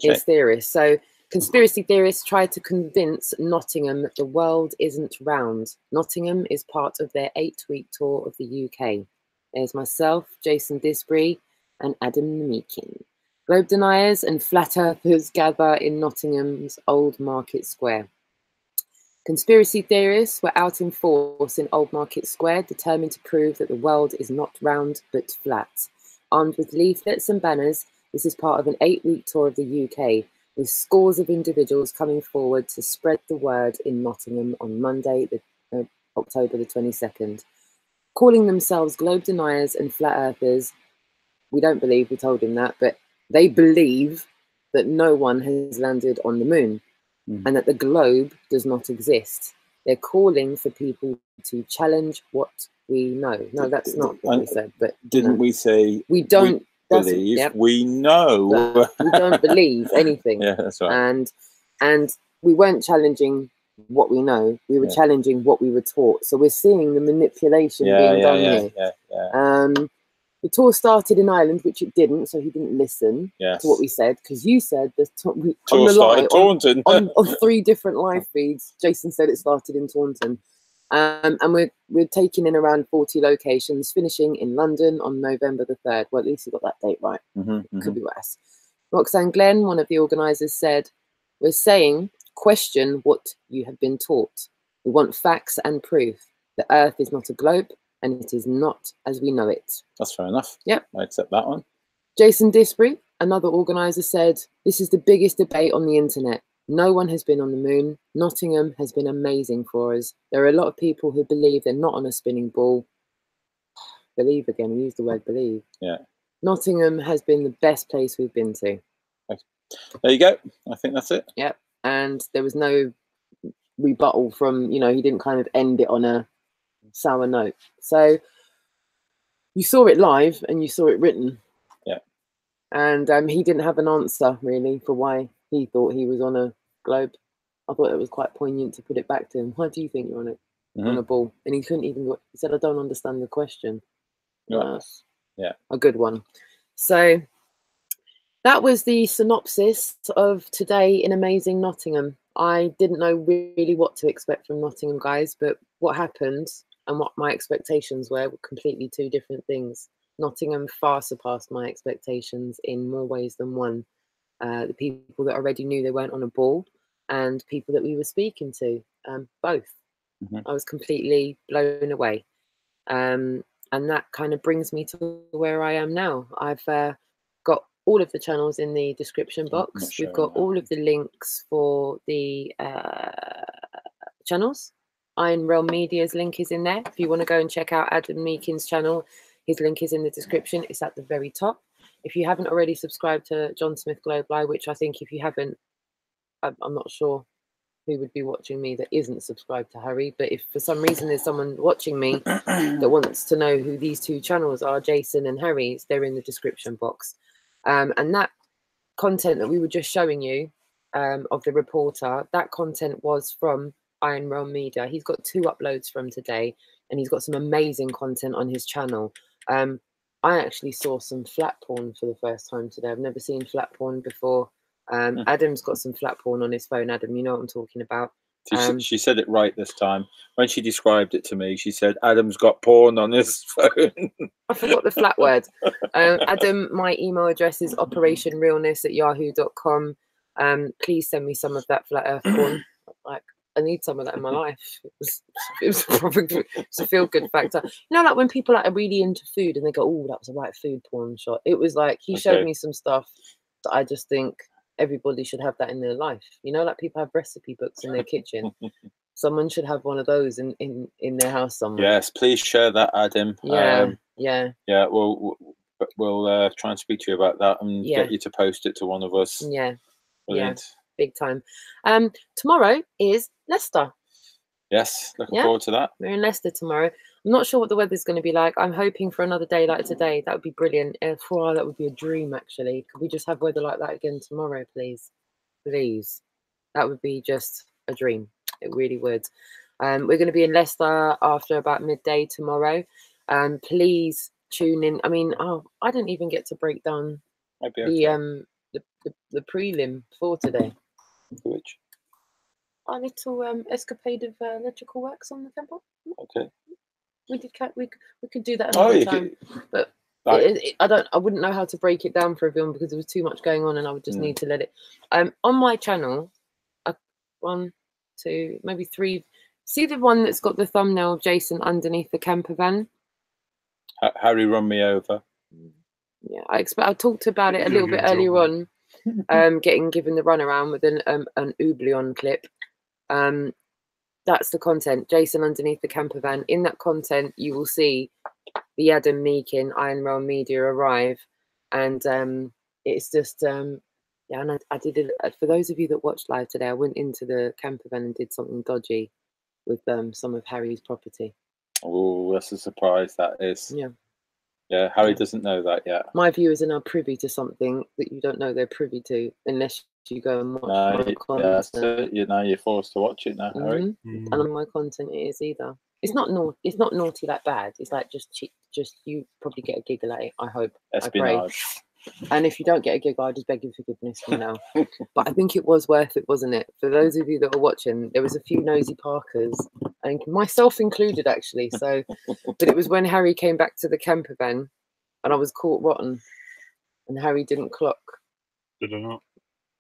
A: is theorists. So conspiracy theorists try to convince Nottingham that the world isn't round. Nottingham is part of their 8-week tour of the UK. There's myself, Jason Disbury, and Adam Meakin. Globe deniers and flat earthers gather in Nottingham's Old Market Square. Conspiracy theorists were out in force in Old Market Square, determined to prove that the world is not round but flat. Armed with leaflets and banners, this is part of an 8-week tour of the UK, with scores of individuals coming forward to spread the word in Nottingham on Monday, October the 22nd. Calling themselves globe deniers and flat earthers, we don't believe we told him that, but they believe that no one has landed on the moon and that the globe does not exist. They're calling for people to challenge what we know. No, that's not what we said. But
E: didn't we say
A: we don't
E: believe? Yep. We know.
A: We don't believe anything.
E: Yeah, that's right.
A: And we weren't challenging what we know. We were challenging what we were taught. So we're seeing the manipulation being done here. The tour started in Ireland, which it didn't, so he didn't listen to what we said, because you said the
E: tour started Taunton.
A: on 3 different live feeds. Jason said it started in Taunton. And we're taking in around 40 locations, finishing in London on November the 3rd. Well, at least you got that date right. Could be worse. Roxanne Glenn, one of the organisers, said, "We're saying, question what you have been taught. We want facts and proof. The Earth is not a globe, and it is not as we know it."
E: That's fair enough.
A: Yep.
E: I accept that one.
A: Jason Disbury, another organiser, said, "This is the biggest debate on the internet. No one has been on the moon. Nottingham has been amazing for us. There are a lot of people who believe they're not on a spinning ball." Believe again, use the word believe.
E: Yeah.
A: Nottingham has been the best place we've been to.
E: There you go. I think that's it.
A: Yep. And there was no rebuttal from, he didn't kind of end it on a sour note. So you saw it live and you saw it written.
E: Yeah.
A: And he didn't have an answer really for why he thought he was on a globe. I thought it was quite poignant to put it back to him. Why do you think you're on a ball? And he couldn't even. He said, "I don't understand the question."
E: Yeah,
A: a good one. So that was the synopsis of today in amazing Nottingham. I didn't know really what to expect from Nottingham, guys, but what happened and what my expectations were completely 2 different things. Nottingham far surpassed my expectations in more ways than one. The people that already knew they weren't on a ball, and people that we were speaking to, both. I was completely blown away. And that kind of brings me to where I am now. I've got all of the channels in the description box. We've got all of the links for the channels. Iron Realm Media's link is in there. If you want to go and check out Adam Meakin's channel, his link is in the description. It's at the very top. If you haven't already subscribed to John Smith Globe Live, which I think if you haven't, I'm not sure who would be watching me that isn't subscribed to Harry. But if for some reason there's someone watching me that wants to know who these 2 channels are, Jason and Harry's, they're in the description box. And that content that we were just showing you of the reporter, that content was from Iron Realm Media. He's got 2 uploads from today, and he's got some amazing content on his channel. I actually saw some flat porn for the first time today. I've never seen flat porn before. Adam's got some flat porn on his phone. Adam, you know what I'm talking about.
E: She said it right this time. When she described it to me, she said, "Adam's got porn on his phone."
A: I forgot the flat word. Adam, my email address is operationrealness@yahoo.com. Please send me some of that flat earth porn. Like, I need some of that in my life. It was a feel-good factor. Like when people are really into food and they go, "Oh, that was a right food porn shot." It was like he showed me some stuff that I just think everybody should have that in their life. Like people have recipe books in their kitchen. Someone should have one of those in their house somewhere.
E: Yes, please share that, Adam.
A: Yeah.
E: We'll try and speak to you about that and get you to post it to one of us.
A: Yeah.
E: Brilliant.
A: Yeah. Big time. Tomorrow is Leicester.
E: Yes, looking forward to that.
A: We're in Leicester tomorrow. I'm not sure what the weather's going to be like. I'm hoping for another day like today. That would be brilliant. That would be a dream, actually. Could we just have weather like that again tomorrow, please? Please. That would be just a dream. It really would. We're going to be in Leicester after about midday tomorrow. Please tune in. I mean, I didn't even get to break down the prelim for today.
E: Which?
A: Our little escapade of electrical works on the temple.
E: Okay.
A: We could do that another time, but I wouldn't know how to break it down for everyone because there was too much going on, and I would just need to let it. On my channel, 1, 2, maybe 3. See the one that's got the thumbnail of Jason underneath the camper van.
E: Harry run me over.
A: Yeah, I talked about it a little bit earlier on. Getting given the runaround with an Oublion clip. That's the content. Jason underneath the camper van. In that content, you will see the Adam Meakin Iron Realm Media arrive, and it's just And I did it for those of you that watched live today. I went into the camper van and did something dodgy with some of Harry's property.
E: Oh, that's a surprise. That is.
A: Yeah.
E: Yeah, Harry doesn't know that yet.
A: My viewers are now privy to something that you don't know they're privy to unless you go and watch my content.
E: You're forced to watch it now, Harry.
A: And on my content it is either. It's not naughty. It's not naughty like bad. It's like just you probably get a giggle at it. I hope.
E: Espionage.
A: And if you don't get a giggle, I just beg your forgiveness from now. But I think it was worth it, wasn't it? For those of you that are watching, there was a few nosy Parkers, and myself included, actually. So, but it was when Harry came back to the camper van, and I was caught rotten, and Harry didn't clock.
C: Did I not?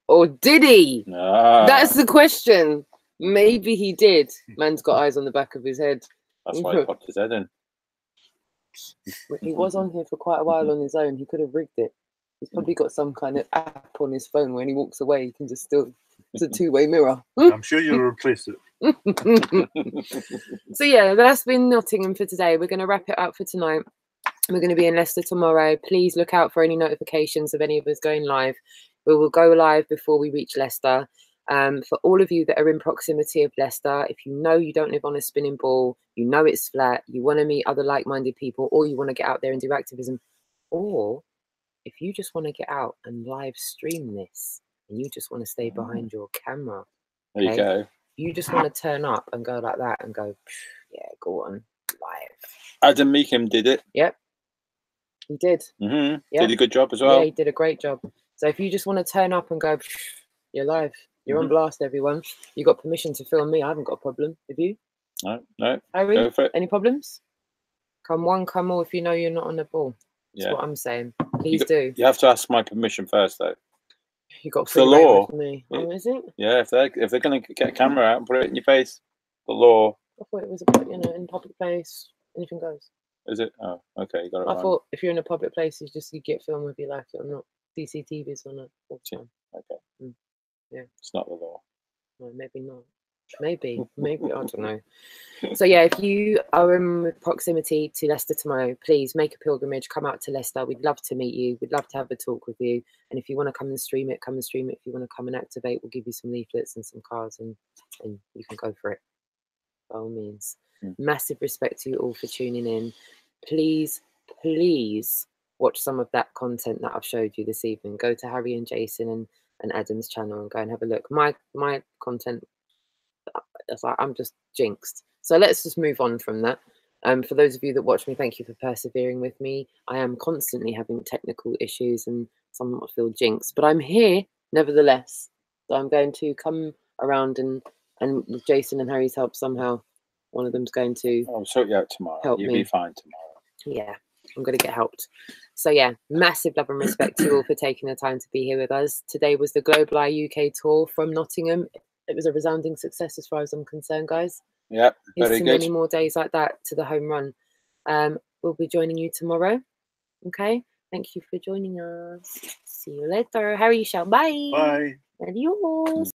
A: Or did he?
E: Ah.
A: That's the question. Maybe he did. Man's got eyes on the back of his head.
E: That's why he popped his head in.
A: He was on here for quite a while on his own. He could have rigged it. He's probably got some kind of app on his phone. When he walks away, he can just still. It's a two-way mirror.
C: I'm sure you'll replace it.
A: So yeah, that's been Nottingham for today. We're going to wrap it up for tonight. We're going to be in Leicester tomorrow. Please look out for any notifications of any of us going live. We will go live before we reach Leicester. For all of you that are in proximity of Leicester, if you know you don't live on a spinning ball, you know it's flat, you want to meet other like-minded people, or you want to get out there and do activism, or if you just want to get out and live stream this, and you just want to stay behind your camera,
E: there you go.
A: You just want to turn up and go like that and go, yeah, go on, live.
E: Adam Meekham did it.
A: Yep, he did.
E: Yep. Did a good job as well.
A: Yeah, he did a great job. So if you just want to turn up and go, you're live. You're on blast, everyone. You got permission to film me. I haven't got a problem. Have you?
E: No.
A: Harry,
E: go for it.
A: Any problems? Come one, come all. If you know you're not on the ball, that's what I'm saying. Please do.
E: You have to ask my permission first, though.
A: You got
E: the law.
A: With me. Oh, is it?
E: Yeah, if they're going to get a camera out and put it in your face, the law.
A: I thought it was in public place, anything goes.
E: Is it? Oh, okay, you got it.
A: I thought if you're in a public place, you get filmed whether you like it or not. CCTVs on it all the time.
E: Okay.
A: Yeah.
E: It's not the law.
A: No, maybe not. Maybe, I don't know. So yeah, if you are in proximity to Leicester tomorrow, please make a pilgrimage, come out to Leicester. We'd love to meet you. We'd love to have a talk with you. And if you want to come and stream it, come and stream it. If you want to come and activate, we'll give you some leaflets and some cards, and you can go for it. By all means. Massive respect to you all for tuning in. Please watch some of that content that I've showed you this evening. Go to Harry and Jason and Adam's channel and go and have a look. My content, it's like I'm just jinxed. So let's just move on from that. For those of you that watch me, thank you for persevering with me. I am constantly having technical issues and somewhat feel jinxed, but I'm here nevertheless. So I'm going to come around and with Jason and Harry's help somehow, one of them's going to
E: I'll sort you out tomorrow. You'll be fine tomorrow.
A: Yeah, I'm going to get helped. So yeah, massive love and respect to you all for taking the time to be here with us. Today was the Global Eye UK tour from Nottingham. It was a resounding success as far as I'm concerned, guys.
E: Yeah, very
A: good. Many more days like that to the home run. We'll be joining you tomorrow. Okay, thank you for joining us. See you later. Harry, you shall bye.
C: Bye.
A: Adios.